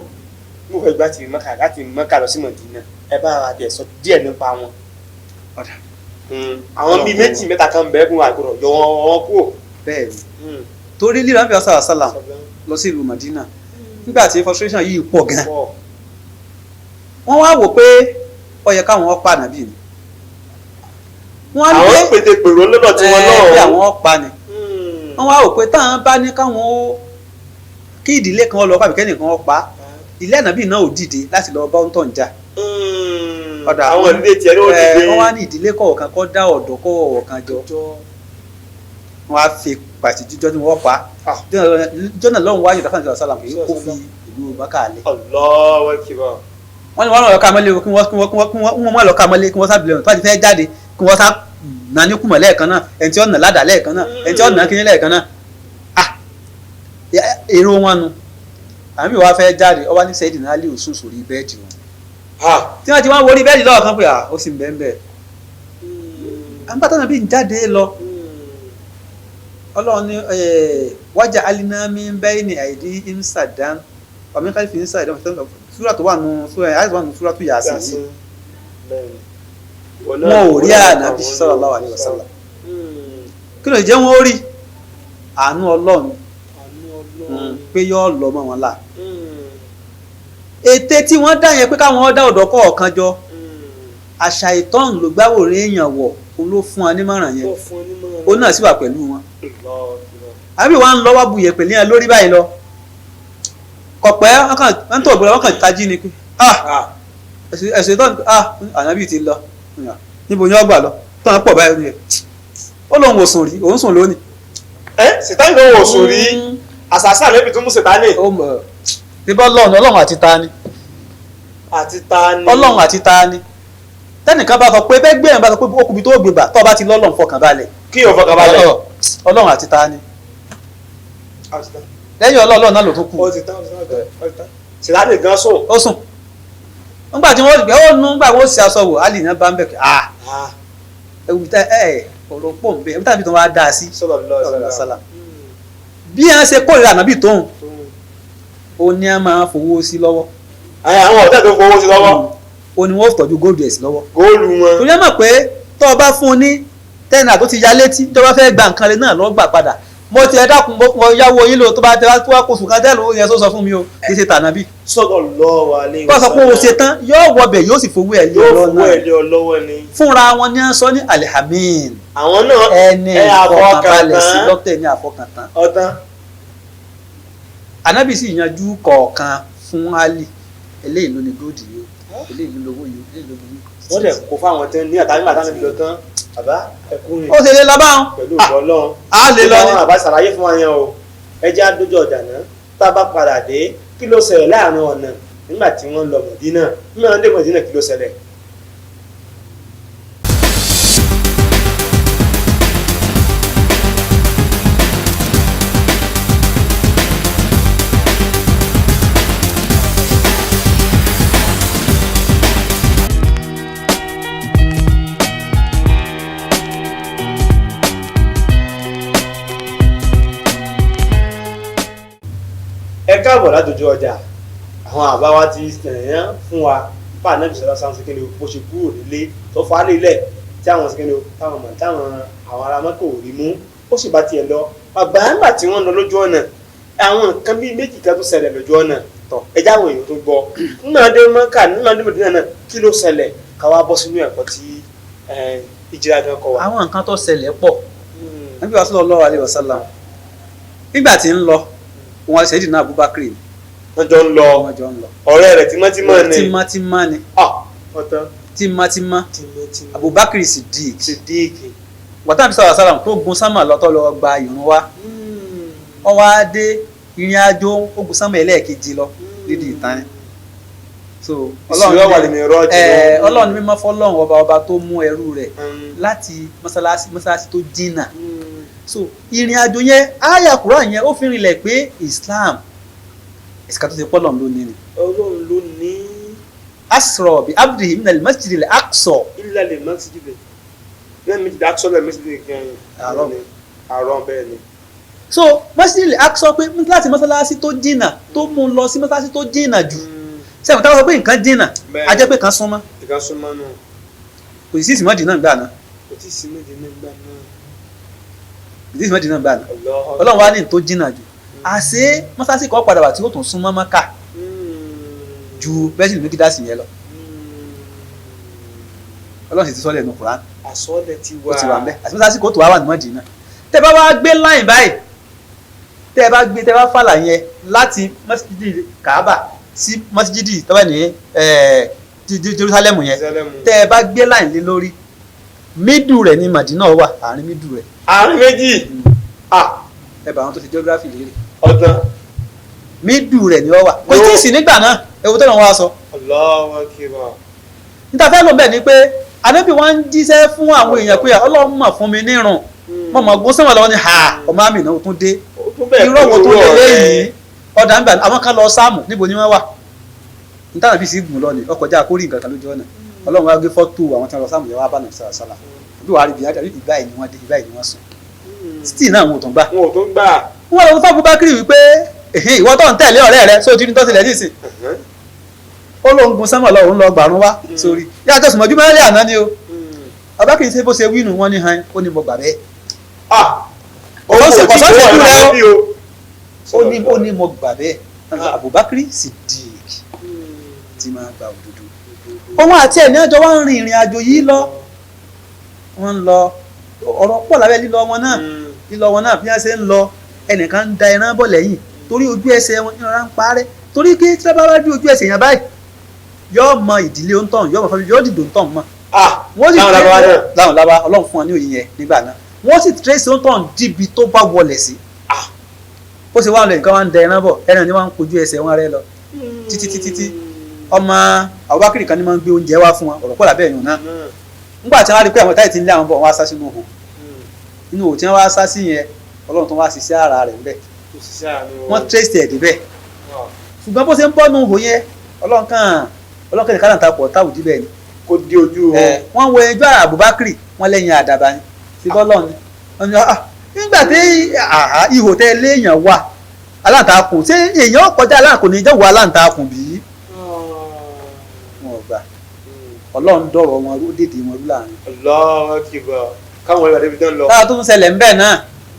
mo fẹ́ gbá láti Mẹ́kà lọ sí Mádínà ẹ bá ara tẹ̀ sọ díẹ̀ nípa wọn. àwọn bíi méjì mẹ́ta kan bẹ́ẹ̀ fún wa gbọ́dọ̀ yọ wọ́n kúrò. bẹ́ẹ̀ni torí lílọ àbí ọ̀sán àṣàlà lọ sí ìlú Mádínà nígbà tí frustration yìí pọ̀ gan wọ́n wá wò pé ó yẹ káwọn ọ̀pá nàbí ni. àwọn pété pèrò lọ́dọ̀ tí wọ́n náà. bí àwọn ọ̀pá ni wọ́n wá wò pé táwọn bá ní káwọn kí ìdílé kan lọ pàbí kẹ́nìkan pa ilé ànábì náà ò dìde láti lọ bá ń tọ̀ ń jà. àwọn ìdílé tiẹ̀ ló dìde. wọ́n wá ní ìdílé kọ̀ọ̀kan kọ́ dá ọ̀dọ́ kọ̀ọ̀kan jọ wọ́n á fi pàtì jíjọ́ ní wọ́n pa jọ́nà lọ́hùn wáyé dáfà nígbà sálàmù yìí kó fi ìlú Mákà lé. Allahu Akbar. wọ́n ní wọ́n lọ́ọ́ ká mọ́lé kí wọ́n mọ́ lọ́ọ́ ká mọ́lé kí wọ́n sábìlẹ̀ wọn tó bá ti fẹ́ jáde kí wọ́n sá nà ní kùmọ̀ lẹ́ẹ̀kan náà ẹni tí ó nà ládàá lẹ́ẹ̀kan náà ẹni tí ó nà kíní lẹ́ẹ̀kan náà èrò wọn nu àmì wàá fẹ́ jáde ọba ní sẹ́yìn náà lè sùn sórí bẹ́ẹ̀dì wọn tí wọ́n ti wọ́n wọlé bẹ́ẹ̀dì lọ́wọ́ kan pé ó sì ń bẹ́ẹ̀ bẹ́ẹ̀ àgbàtà náà bí ń jáde lọ ọlọ́run ní wájà alinami bẹ́ẹ̀ ni àìdí ìmsàdán ọ̀mí káfí ìmsàdán súrà tó wà nù súrà tó yà sí yìí wọn ò rí ànábì sallallahu alaihi wasallam kí ló jẹ́ wọn ó rí àánú ọlọ́run pé yóò lọ mọ́ wọn là ète tí wọ́n dá yẹn pé káwọn dá ọ̀dọ́ kọ̀ọ̀kan jọ àṣà ìtọ́n ló gbáwòrán èèyàn wọ̀ ó ló fún wa nímọ̀ràn yẹn ó náà sì wà pẹ̀lú wọn àbí wọn ń lọ wá buyẹ̀ pẹ̀lú yẹn lórí báyìí lọ kọ̀pẹ́ wọn tó ògbóra wọn kàn tají ni pé ẹ̀sìn ìtọ́n ànábì ti lọ níbo ni wọ́n gbà lọ tó wọn pọ̀ báyìí ó lóun ò sùn rí òun sùn lónìí. sìtáì ló wò sùn rí àṣàṣà lẹ́bi tó mú sìtáì. bíbọ́ ọlọ́run àti ta ni. ọlọ́run àti ta ni. tẹ́nìkan bá sọ pé bẹ́ẹ̀ gbé yẹn bá sọ pé okùnbi tó gbé bà tó bá ti lọ́lọ́run fọkàn balẹ̀. kí o fọkàn balẹ̀. ọlọ́run àti ta ni. lẹ́yìn ọlọ́run náà ló tún kù. sìtáì gan sùn. ó sùn. nígbà tí wọ́n gbé ó nu nígbà wọ́n ṣe aṣọ wò á lè yàn bá ń bẹ̀ kí ọ̀rọ̀ pọ̀ nbẹ ẹbí tàbí tó wá dáa sí bí wọn ṣe kórìíra ànábì tóun ó ní a máa fowó sí lọ́wọ́. àwọn ọ̀tẹ̀ tó fowó sí lọ́wọ́. ó ní wọ́n tọ́jú góòlù ẹ̀ sí lọ́wọ́. góòlù wọn. torí ẹ mọ̀ pé tó o bá fún un ní tẹ́nà tó ti ya létí tó bá fẹ́ gba nǹkan rẹ náà lọ́ọ́ gbà padà mo ti ẹ dákun mo yáwó yín lò tó bá tẹ wá tó wá kóṣù kan tẹ́lẹ̀ yẹn tó sọ fún mi o kì í ṣe tànàbí. sallallahu alaihi bá a sọ pé o ṣe tán yóò wọbẹ̀ yóò sì fowó ẹ̀ lé ọlọ́wọ́ ni. fúnra wọn ní sọ ní alihamin. àwọn náà ẹni ìfọkànbalẹ̀ sí dókítà ní àfọkàntán. ọ̀tán. Ànábì sì yanjú kọ̀ọ̀kan fún Ali eléyìí ló ní góòdì yìí eléyìí ló lówó yìí eléyìí ló lówó yìí. wọ́n dẹ̀ kó fáwọn tẹ́ ní àtàlímà táwọn ibi lọ tán àbá ẹkùnrin. ó ṣe lè lọ báwọn. pẹ̀lú Ọlọ́run. a lè lọ ní. àwọn àbá ṣàlàyé fún wa yẹn o ẹjẹ́ àdójọ ọjà náà tá a bá padà dé kí ló ṣẹlẹ̀ láàrin ọ̀nà nígbà tí wọ́n lọ Mọ̀dínà nígbà wọ́n dé Mọ̀dínà kí ló ṣẹlẹ̀. ẹ káàbọ̀ látòjú ọjà àwọn àbá wa ti tẹ̀yán fún wa bá ànábì sọ̀rọ̀ sáwọn sẹ́kẹ́ni bó ṣe kúrò nílé tó fọ́ alẹ́ ilẹ̀ tí àwọn sẹ́kẹ́ni táwọn mọ̀ táwọn àwọn ará mọ́tò rí mú ó sì bá tiẹ̀ lọ bàbá nígbà tí wọ́n lọ lójú ọ̀nà àwọn nǹkan bíi méjì kan tó ṣẹlẹ̀ lójú ọ̀nà tọ̀ ẹja àwọn èèyàn tó gbọ́ nígbà dé Mọ́kà nígbà dé Mọ̀dínà náà kí ló ṣẹlẹ̀ káwá bọ́ sínú ẹ̀kọ́ tí ìjìrà gan kọ wa. àwọn nǹkan tó ṣẹlẹ̀ pọ̀ Ànábì sallallahu alaihi wasallam nígbà tí ń lọ wọn ṣe dìnnà Abubakar ni wọ́n jọ ń lọ ọ̀rẹ́ rẹ̀ tímọ́tímọ́ ni tímọ́tímọ́ ni tímọ́tímọ́ Abubakar Siddiq wọ́tá bí sọ̀rọ̀ sálàm tó gun sánmà lọ́tọ́ lọ gba ìrun wa wọ́n wá dé ìrìn àjò ogun sánmà ẹlẹ́ẹ̀kejì lọ lídì ìtàn so Ọlọ́run mímọ́ fọ́lọ́run ọba tó mú ẹrú rẹ̀ láti mọ́sálásí tó jìnnà so ìrìn àjò yẹn àyà Kùránì yẹn ó fi rinlẹ̀ pé Islam ìsìkà tó ti pọ́ lọ́n ló ní ni. Ọlọ́run ló ní. asra bi abdihi min al-masjid al-aqsa. illa al-masjid lẹ́yìn al-aqsa al-masjid àrọ̀ bẹ́ẹ̀ ni. so masjid al-aqsa pé láti mọ́sálásí tó jìnnà tó mú un lọ sí mọ́sálásí tó jìnnà jù sẹ́wọ̀n táwọn sọ pé nǹkan jìnnà a jẹ́ pé kan súnmọ́. nǹkan súnmọ́ náà. kò sí ìsìmọ́dì náà gbà náà. kò sí ìsìmọ́dì náà gbà náà. ìsìmọ́dì náà gbà náà. Ọlọ́run wá ní tó jìnnà jù àṣé mọ́sálásí kan padà wà tí ó tún súnmọ́ Mọ́kà ju bẹ́sìlì méjìdásí yẹn lọ Ọlọ́run sì ti sọ́lẹ̀ nù Kùránì àsọ́lẹ̀ ti wà ó ti wà ń bẹ́ àti mọ́sálásí kan tó wà ní Mọ́dínà tẹ́ bá wá gbé láìn báyìí tẹ́ bá fàlà yẹn láti mọ́síjìdì Kàábà sí mọ́síjìdì tọ́wọ́ ní Jerúsálẹ́mù yẹn tẹ́ bá gbé láìn lé lórí mídù rẹ̀ ní Mọ́dínà wà àárín mídù rẹ̀ àárín méjì ẹbà àwọn tó ti geography léèrè ọ̀tán mídù rẹ̀ ni ó wà kò tí ì sí nígbà náà ewu tó lọ́wọ́ sọ. Allahu Akbar. níta fẹ́ lọ bẹ́ẹ̀ ni pé Ànábì wọn ń jíṣẹ́ fún àwọn èèyàn pé Ọlọ́run mọ̀ fún mi nírun mọ̀ mọ̀ gún sẹ́wọ̀n lọ́wọ́ ni ọmọ àmì náà tún dé irọ́ wo tó lé léyìí ọ̀dà ń gbà àwọn kan lọ sáàmù níbo ni wọ́n wà níta nàbí sí gùn lọ ni ọkọ̀ já kórì nǹkan kan lójú ọ̀nà Ọlọ́run wá gbé fọ́tò àwọn tí wọ́n lọ sáàmù yẹn wá bá nàìjíríà sálà bí wàá rí ìbáyìí ni wọ́n dé ìbáyìí ni wọ́n sùn still náà wọn ò tún gbà. wọ́n lọ fún Abubakar wípé ìwọ tó ń tẹ̀lé ọ̀rẹ́ rẹ sóò tí ní tọ́sílẹ̀ ní ìsìn ó ló ń gun sánmọ̀ lọ òun lọ gbàrún wá sórí yàtọ̀ sùmọ́jú mẹ́rẹ́lẹ́ àná ni o Abubakar ṣe bó ṣe wínú wọn ní han ó ní mo gbà bẹ́ẹ̀ ó ní mo gbà bẹ́ẹ̀ Abubakar Siddiq ti máa gba òdodo òun àti ẹ̀ ní ọjọ́ wa ń rin ìrìn àjò yìí lọ wọ́n ń lọ ọ̀rọ̀ pọ̀ lábẹ́ lílọ wọn náà bí wọ́n ṣe ń lọ ẹnìkan ń da ẹran bọ̀ lẹ́yìn torí ojú ẹsẹ̀ wọn ìrora ń parẹ́ torí kí tí wọ́n bá rí ojú ẹsẹ̀ yẹn báyìí yóò mọ ìdílé òǹtọ̀ yóò mọ fọlọ́ yóò dìdò òǹtọ̀ mọ́. wọ́n sì tẹ́sí láwọn lábá Ọlọ́run fún wọn ní òye yẹn nígbà náà wọ́n sì tẹ́sí òǹtọ̀ díbi tó bá wọlé sí. ó sì wá lọ nǹkan wá ń da ẹran bọ̀ ẹran ni wọ́n ń kojú ẹsẹ̀ wọn rẹ lọ títí ọmọ Abubakar kan ní máa ń gbé oúnjẹ wá fún wọn ọ̀rọ̀ pọ̀ lábẹ́ ẹ̀yàn náà nígbà tí wọ́n rí pé àwọn táyì ti ń lé àwọn bọ̀ wọ́n á sá sínú òhò inú òhò tí wọ́n wá sá sí yẹn Ọlọ́run tó wá ṣiṣẹ́ ara rẹ̀ ńbẹ̀ wọ́n trace ẹ̀ débẹ̀ ṣùgbọ́n bó ṣe ń bọ́nu òhò yẹn ọlọ́kàn nìkan náà ta pọ̀ táwù díbẹ̀ ni kò di ojú o wọ́n wo ẹjọ́ Abubakar wọ́n lẹ́yìn àdàbà ni ti bọ́ lọ́ọ̀ni nígbà tí ihò tẹ́ léèyàn wà aláǹtakùn ṣé èèyàn kọjá aláǹtakùn ní ìjọwọ́ aláǹtakùn bí wọn ò gbà Ọlọ́run dọ̀rọ̀ wọn ó dèdè wọn rú láàrin. Allahu Akbar káwọn ẹ̀rọ débi dán lọ. táwa tó ń ṣẹlẹ̀ ńbẹ̀ náà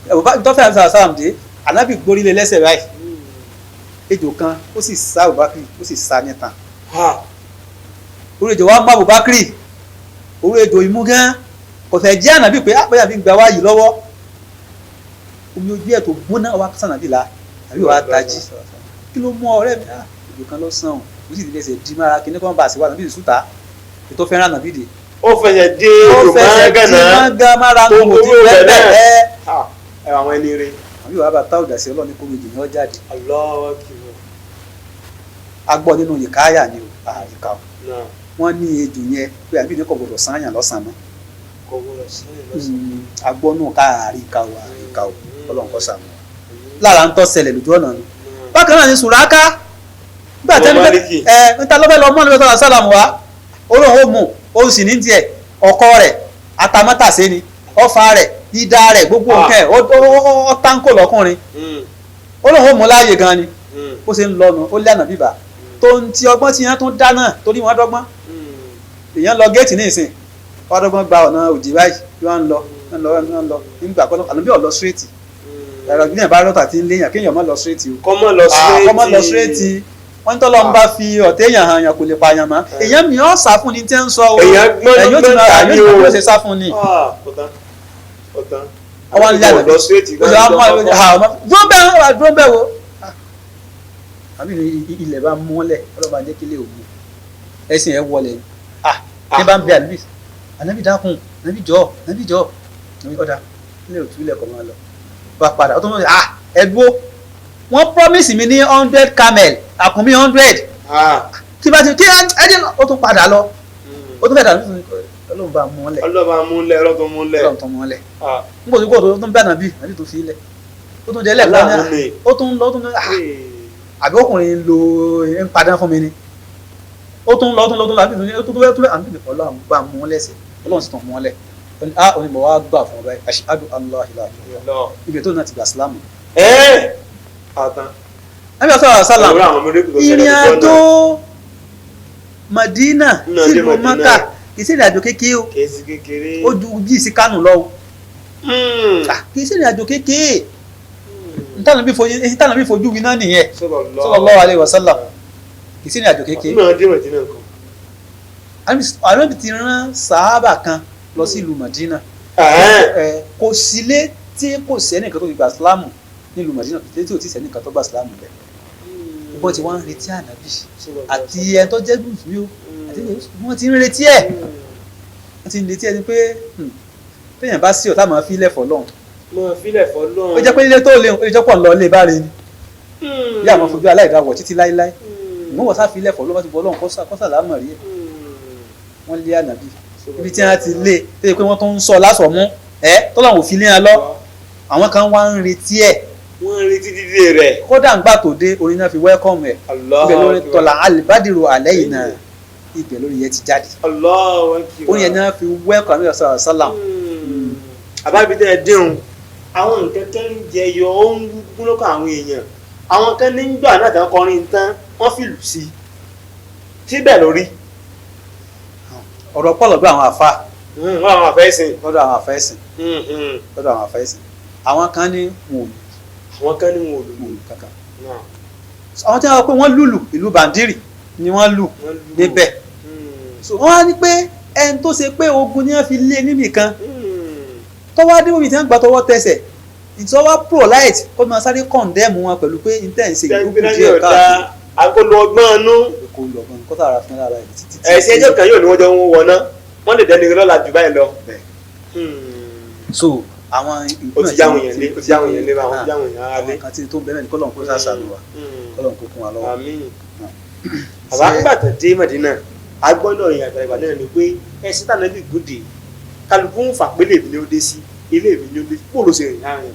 tọ́fẹ́ àti sàlám dé ànábì gbórí lé lẹ́sẹ̀ báyìí ejò kan ó sì sá Abubakar ó sì sá nítan orí ejò wa má Abubakar orí ejò imú gan kò fẹ́ jẹ́ ànábì pé àpẹyà fi gbà wá yìí lọ́wọ́ omi ojú ẹ̀ tó gbóná wá sànàbì la àbí wàá tají kí ló mú ọ̀rẹ́ mi ejò kan ló sàn ó sì ti fẹsẹ̀ di mára kí ní kàn bá àṣìwà ànábì sùtà ètò fẹ́ràn ànábì dè ó fẹsẹ̀ dé òmùgánà mára ń wò tí bẹ́ẹ̀ àwọn ẹni rẹ̀ àbí wàá bá táwùdà sí ọlọ́ọ̀ni kó méjì ní ọ jáde. Allahu Akbar. a gbọ́ nínú ìkáyà ni àyíká o wọ́n ní ejò yẹn pé àbí ní kò gbọdọ̀ sáyàn lọ́sàn-án kò gbọdọ̀ sáyàn lọ́sàn-án. a gbọ́ nù ká àríkà o ọlọ́run kọ́ sàmù lára ń tọ́ ṣẹlẹ̀ lójú ọ̀nà ni. bákan náà ni sùráká nígbà tẹ́ni pé níta lọ́fẹ́ lọ mọ́ ní bẹ́ẹ̀ sálàmù wa olóhùn ó mú ó sì ní tiẹ̀ ọkọ rẹ̀ atamátàsé ni ọfà rẹ̀ ìdá rẹ̀ gbogbo nǹkan ẹ̀ ó táǹkò lọ́kùnrin olóhùn ó mú láàyè gan ni ó ṣe ń lọnu ó lẹ́nà bíbà tó ń ti ọgbọ́n tí yẹn tún dáná torí wọ́n dọ́gbọ́n èèyàn lọ géètì ní ìsìn wọ́n dọ́gbọ́n gba ọ̀nà òdì báyìí bí wọ́n ń lọ nígbà kan àná bí ọ̀ lọ síréètì ẹ̀rọ ìgbìyànjú bá rọ́tà tí ń léyàn kéèyàn má lọ síréètì o kọ́mọ́ lọ síréètì wọ́n tọ́lọ́ ń bá fi ọ̀tẹ̀ èèyàn hàn yàn kò lè pààyàn mọ́ èèyàn mi ọ́ sá fún ni tí ń sọ o èèyàn yóò ti máa yóò ti ṣe sá fún ni. ọwọ́ ń lé àná bí dúró bẹ́ẹ̀ wo àbí ilẹ̀ bá mọ́lẹ̀ ọlọ́ba jẹ́ kílẹ̀ ògùn ẹ̀sìn ẹ̀ wọlé ní bá ń bẹ ànábì dákun ànábì jọ ọ̀dà ilẹ̀ òtún ilẹ̀ kọ̀ máa lọ bá padà ó tó mọ̀ ẹ̀dúró wọ́n promise mi ní 100 camel àkùnmí 100 tí bá ti kí ẹ̀dí ó tún padà lọ ó tún fẹ́ẹ̀ dà ọlọ́run bá mọ́lẹ̀ ọlọ́run tó mọ́lẹ̀ nígbà tó kọ́ tó tún bẹ́ẹ̀ nàbí tó fi ilẹ̀ ó tún jẹ́ lẹ́ẹ̀kan ó tún lọ àbí ọkùnrin lo ń padà fún mi ni ó tún lọ àbí ọlọ́run bá mú lẹ́sẹ̀ ọlọ́run sì tàn mú lẹ̀ onímọ̀ wa gbà fún ọba ashhadu an la ilaha illallah ibi tó náà ti gbà sílámù. ẹbí ọ̀sán àṣàlám ìrìn àjò Madina sílùú Maka kì í sí ìrìn àjò kékeré o ó ju bí sí Kánò lọ kì í sí ìrìn àjò kékeré ntànà bí fojú winá nìyẹn sallallahu alaihi wasallam kì í sí ní àjò kékeré àrẹ́bì ti rán sàhábà kan lọ sí ìlú Madina kò sílé tí kò sí ẹnìkan tó gba Ìsìlámù nílùú Madina tí ò tí sí ẹnìkan tó gba Ìsìlámù bẹ̀ wọ́n ti wá ń retí ànábì àti ẹ̀ tó jẹ́ gbùsùn yóò àti wọ́n ti ń retí ẹ̀ ni pé téèyàn bá sí ọ̀tá máa fi ilẹ̀ fọ́ lọ́hùn ó jẹ́ pé ilé tó léwu ó jẹ́ pọ̀ lọ ilé bá rẹ ni yá àwọn fojú aláìdáwọ̀ títí láíláí ìwọ́n wọ́n sáfi ilẹ̀ fọ́ lọ́wọ́ ti bọ́ lọ́hùn kọ́sà láàmọ̀ rí ẹ̀ wọ́n lé ànábì ibi tí wọ́n ti lé tó yẹ pé wọ́n tó ń sọ lásọ̀ mú tọ́lọ́hùn òfin lé wọn lọ àwọn kan wá ń retí ẹ̀ wọ́n ń retí dídé rẹ̀ kódà ń gbà tó dé orin náà fi wẹ́kọ̀mù ẹ̀ ibẹ̀ lórí tọ́lá alibadiru alẹ́ yìí náà ibẹ̀ lórí yẹn ti jáde orin yẹn náà fi wẹ́kọ̀mù ẹ̀ sọ̀rọ̀ sálàm àbábídẹ́ ẹ̀dínrún àwọn nǹkan kan ń jẹyọ ó ń gúnlọ́kọ̀ àwọn èèyàn àwọn kan ní gbà náà tán kọrin tán wọ́n fìlù sí síbẹ̀ lórí. ọ̀rọ̀ pọ̀ lọ́dọ̀ àwọn àfa àwọn àfẹ́sìn àwọn kan ní wọn ò lù kankan àwọn tí wọ́n pé wọ́n lùlù ìlú Bàndírì ni wọ́n lù níbẹ̀ wọ́n á ní pé ẹni tó ṣe pé ogun ni wọ́n fi lé níbì kan tọ́wọ́ adébóbi tí wọ́n gbà tọwọ́ tẹsẹ̀ ìtọ́wọ́ pro-light kó máa sáré condemn wọn pẹ̀lú pé intense ìgbókù díẹ̀ káàkiri. àkọlù ọgbọ́n inú. àkọlù ọgbọ́n inú kọ́tà ara fún ara ẹ̀ títí. ẹ̀sìn ẹjọ́ kan yóò ní wọ́n jọ ń wọná wọ́n lè dẹ́ni lọ́la jù báyìí lọ. so àwọn ó ti jáwọn yẹn lé àwọn jáwọn yẹn á lé. àwọn kan tí tó ń bẹ̀rẹ̀ ní kọ́lọ́n kó sàṣàlù wa kọ́lọ́n kó kún wa lọ́wọ́. àbá gbàtà dé Mádínà agbọ́dọ̀ ìyìn àgbàlagbà náà ni pé ẹ̀sìn tànà bí gòdè kálukú ń fà pélé mi ni ó dé sí ilé mi ni ó dé bóòlù sí ìrìn àárín.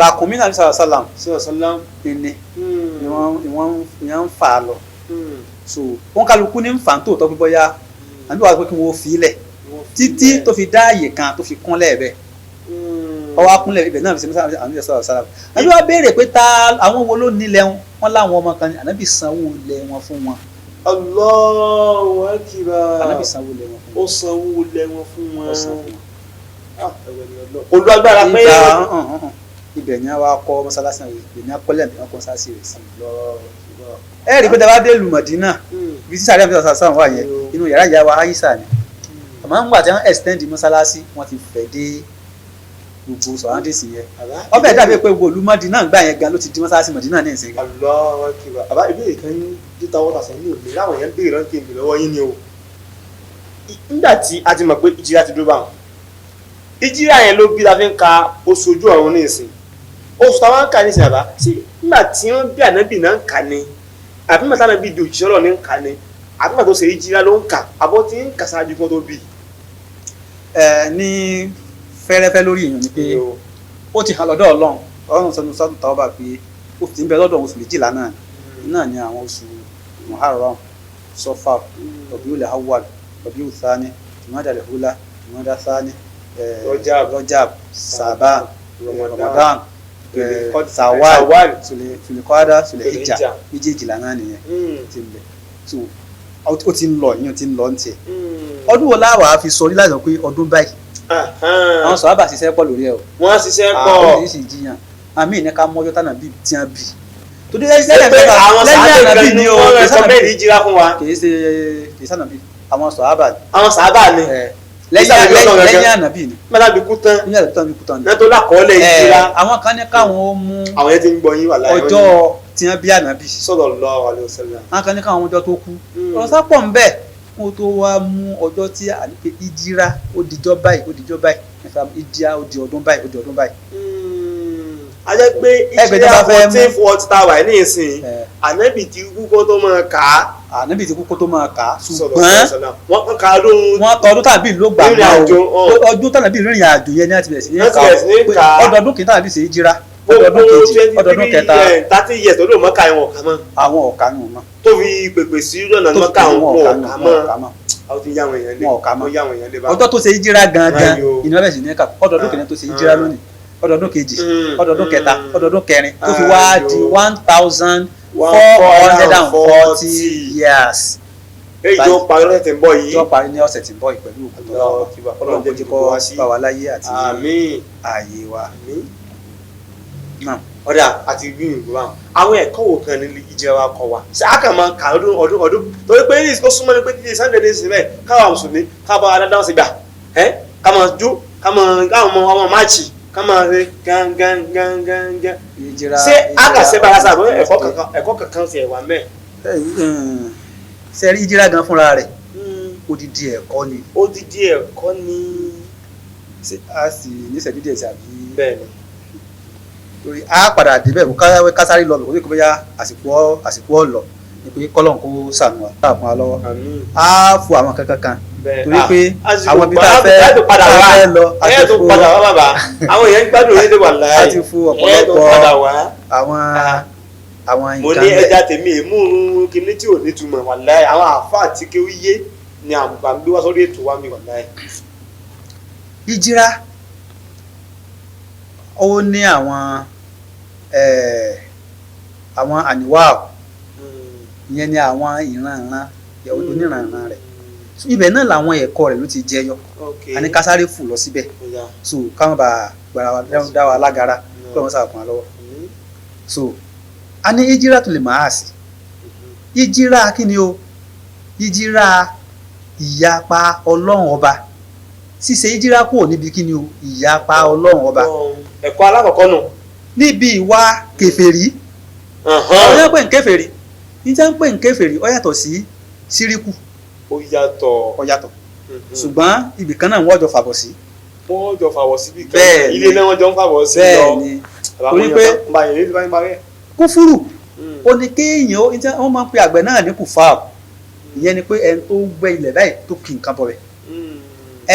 ràkúnmí náà sàlám ìní ni wọ́n ń fà á lọ so wọ́n kálukú ní ń fà ń tòótọ́ pé bóyá àbí wàá pé kí wọ́n fi ilẹ̀ títí tó fi dá àyè kan tó fi kúnlẹ̀ bẹ́ẹ̀ ọwọ́ akúnlẹ̀ ibẹ̀ náà fi ṣe ànábì sàlám àbí wàá béèrè pé ta àwọn wo ló nílẹ̀ wọn láwọn ọmọ kan ànábì sanwó lẹ̀ wọn fún wọn. Allahu Akbar. ànábì sanwó lẹ̀ wọn fún wọn. ó sanwó lẹ̀ wọn fún wọn. olùagbára pé ibẹ̀ ni wọ́n á kọ́ mọ́sálásí náà ibẹ̀ ni wọ́n kọ́lẹ̀ ní wọ́n kọ́ mọ́sálásí rẹ̀ sí. ẹ rí i pé dábàá dé ìlú Mọ̀dínà bí sísáré àbí sàṣà wà yẹn inú yàrá ìyá wa Aisha ni àmọ́ nígbà tí wọ́n extend mọ́sálásí wọ́n ti fẹ̀ dé gbogbo sọ̀rọ̀ǹdìsì yẹn ọbẹ̀ dàbí pé gbogbo ìlú Mọ̀dínà gbà yẹn gan ló ti di mọ́sálásí Mọ̀dínà ní ìsìn. bàbá ìbéèrè kan ní dídá wọ́n tàṣà ní òní láwọn yẹn béèrè rántí èmi lọ́wọ́ yín ni o nígbà tí a ti mọ̀ pé ìjìrá ti dúró bá wọn ìjìrá yẹn ló bí la fi ń ka oṣù ojú ọ̀run ní ìsìn oṣù táwọn ń kà ní ìsìn àbá sí nígbà tí wọ́n bí ànábì náà ń kà ní àbí màtá náà bí di òjìṣẹ́ ọ̀rọ̀ ní ń kà ní àbí màtá tó ṣe ìjìrá ló ń kà àbọ̀ tí ń kà sáájú kí wọ́n tó bí. ní fẹ́rẹ́fẹ́ lórí èèyàn ni pé ó ti hàn lọ́dọ̀ Ọlọ́run sọnù sọ́dún táwọn bá pé ó ti ń bẹ lọ́dọ̀ oṣù méjìlá náà ní àwọn oṣù Muharram Safar Rabiul Awwal Rabiul Thani Jumada al-Ula Jumada Thani Rajab Saban Ramadan Shawwal Sulqa'da Sulhijja méjèèjìlá náà nìyẹn ti ń bẹ so ó ti ń lọ ìyẹn ti ń lọ ní tiẹ̀ ọdún wo láwàá fi sọ níláàjọ pé ọdún báyìí àwọn sọ̀rọ̀ ṣiṣẹ́ pọ̀ lórí ẹ̀ o wọ́n ṣiṣẹ́ pọ̀ àwọn oríṣi jiyàn àmì ìní ká mọ́jọ́ tánà bíi tí wọ́n bì torí lẹ́yìn àwọn sàábà ni wọ́n rẹ̀ sọ bẹ́ẹ̀ ní jíra fún wa kì í sànà bíi àwọn sọ̀rọ̀ àwọn sàábà ni lẹ́yìn ànàbì ni mẹ́ta bí kú tán níyàtọ̀ tán bí kú tán ni náà tó lákọọ́lẹ̀ ìjíra àwọn kan ní káwọn ó mú àwọn yẹn ti ń gbọ́ yín wà láyé ọjọ́ tí wọ́n bí ànàbì sallallahu alaihi wasallam àwọn kan ní káwọn ọjọ́ tó kú ọ̀rọ̀ sápọ̀ ń bẹ̀ kó tó wá mú ọjọ́ tí àdìpé ìjírá ó dijọ́ báyìí nípa ìjírá ó di ọdún báyìí. a jẹ́ pé ìjírá 1440 tàwa ní ìsìn ànábì ti kú kó tó máa kà á. ànábì ti kú kó tó máa kà á ṣùgbọ́n wọ́n kà á lóhun. wọ́n tọdún tàbí ló gbà máa o ọdún tàbí ìrìn àjò yẹn ní àti bẹ̀rẹ̀ sí ní kà á ọdọọdún kìí tàbí sí ìjírá ọdọọdún kejì ọdọọdún kẹta 30 years ọdún mọ́ka ẹ̀wọ̀n ọ̀kà mọ́. àwọn ọ̀kà ni wọ́n mọ́. tó fi pèpè sí lọ́nà mọ́ka àwọn ọ̀kà mọ́. àwọn ti yáwọn èèyàn lé ọjọ́ tó ṣe ìjírá gangan ìnáwó bẹ̀rẹ̀ sí ní kà ọdọọdún kìíní tó ṣe ìjírá lónìí ọdọọdún kejì ọdọọdún kẹta ọdọọdún kẹrin tó fi wá di 1440 years. ìjọ parí lọ́sẹ̀ tí ń bọ̀ yìí. ìjọ parí ní ọ̀sẹ̀ tí ń bọ̀ yìí pẹ̀lú òkú Ọlọ́run kò jẹ́ kó bá wa láyé àti ààyè wa. ọ̀dà àti gbìyànjú wa àwọn ẹ̀kọ́ wo kan ní ìjẹ́ wa kọ wa ṣé a kàn máa kà ọdún torí pé ní ó súnmọ́ ní pé títí Sunday ní ìsinmi káwa mùsùlùmí káwa adádáwọ̀ sí gbà ká máa jó ká máa ọmọ máàchì ká máa ṣe gángan ṣé a kà ṣe bára sáà ẹ̀kọ́ kankan ti ẹ̀wà mẹ́. ṣe rí ìjírá gan fúnra rẹ̀ odidi ẹ̀kọ́ ni. odidi ẹ̀kọ́ ni. a sì níṣẹ́jú díẹ̀ sí àbí. bẹ́ẹ̀ ni. torí a padà débẹ̀ kó kásárì lọ kó kó bóyá àsìkò ọ̀lọ́ ni pé kọ́lọ́n kó sànù wa fún wa lọ́wọ́. a fún àwọn kankan torí pé àwọn ibi tá a fẹ́ lọ a ti fún bàbá àwọn èèyàn gbádùn orílẹ̀ wà láàyè a ti fún ọ̀pọ̀lọpọ̀ àwọn mo ní ẹja tèmi èmú kíní tí ò ní túmọ̀ wà láàyè àwọn àáfàá tí kéwú yé ni àgbà gbé wá sórí ètò wa mi wà láàyè. ìjírá ó ní àwọn àníwá ìyẹn ni àwọn ìran oníranran rẹ̀ ibẹ̀ náà làwọn ẹ̀kọ́ rẹ̀ ló ti jẹyọ a ní kásáré fù lọ síbẹ̀ so káwọn bá gbàrà wa dá wa lágara kí wọ́n sàkùn wa lọ́wọ́ so a ní ìjírá tó lè máa sí ìjírá kí ni o ìjírá ìyapa Ọlọ́run ọba ṣíṣe ìjírá kúrò níbi kí ni o ìyapa Ọlọ́run ọba. ẹ̀kọ́ alákọ̀ọ́kọ́ nù. níbi ìwà kèfèrí ọ̀yọ́ pé nkèfèrí níta ń pè nkèfèrí ó yàtọ̀ sí síríkù. ó yàtọ̀. ṣùgbọ́n ibì kan náà wọ́n jọ fàbọ̀ sí. wọ́n jọ fàbọ̀ sí bí kan ilé náà wọ́n jọ ń fàbọ̀ sí lọ. bẹ́ẹ̀ ni torí pé kúfúrù ó ní kéèyàn wọ́n máa ń pe àgbẹ̀ náà ní kùfáà ìyẹn ni pé ẹni tó gbẹ́ ilẹ̀ báyìí tó kì nǹkan bọ̀ rẹ̀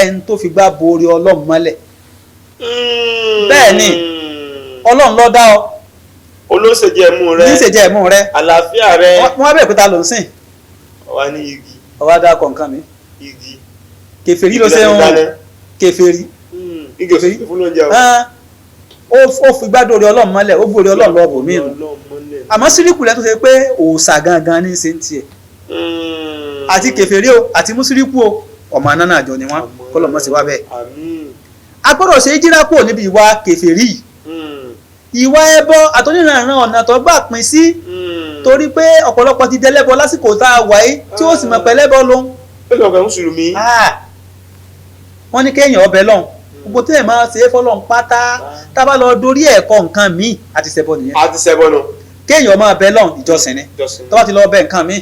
ẹni tó fi gbá borí Ọlọ́run mọ́lẹ̀ bẹ́ẹ̀ ni Ọlọ́run ló dá ọ olóṣèjẹ ẹ̀mú rẹ àlàáfíà rẹ wọ́n á bẹ̀rẹ̀ pé ta ló ń sìn ọwá ní igi ọwá dá kọ̀ọ̀kan mi igi kèfèrí ló ṣe ń hàn kèfèrí igi òṣèlú fún lóúnjẹ ó fi gbá borí Ọlọ́run mọ́lẹ̀ ó borí Ọlọ́run lọ́ọ̀bù mí àmọ́ síríkù lẹ́ tó ṣe pé òòṣà gangan ní í ṣe ń tiẹ̀ àti kèfèrí o àti mùsíríkù o ọmọ anáná àjọ ni wọn kọlọmọ sí wa bẹ́ẹ̀ a gbọ́dọ̀ ṣe hijira kúrò níbi ìwà kèfèrí ìwà ẹbọ àtọ́nìrànràn ọ̀nà tó gbà pín sí torí pé ọ̀pọ̀lọpọ̀ ti dẹlẹ́bọ lásìkò tá a wà yìí tí ó sì mọ̀ pẹ́lẹ́bọ ló ń. ó lọ bẹ mùsùlùmí. wọ́n ní kéèyàn ọbẹ̀ lọ́hùn gbogbo tí ẹ̀ máa ṣe é fọ́lọ́hùn pátá tá a bá lọ dorí ẹ̀kọ́ nǹkan míì àti ṣẹbọ nìyẹn. àti ṣẹbọ nù. kéèyàn máa bẹ lọ́hùn ìjọsìn ni tó bá ti lọ bẹ nǹkan míì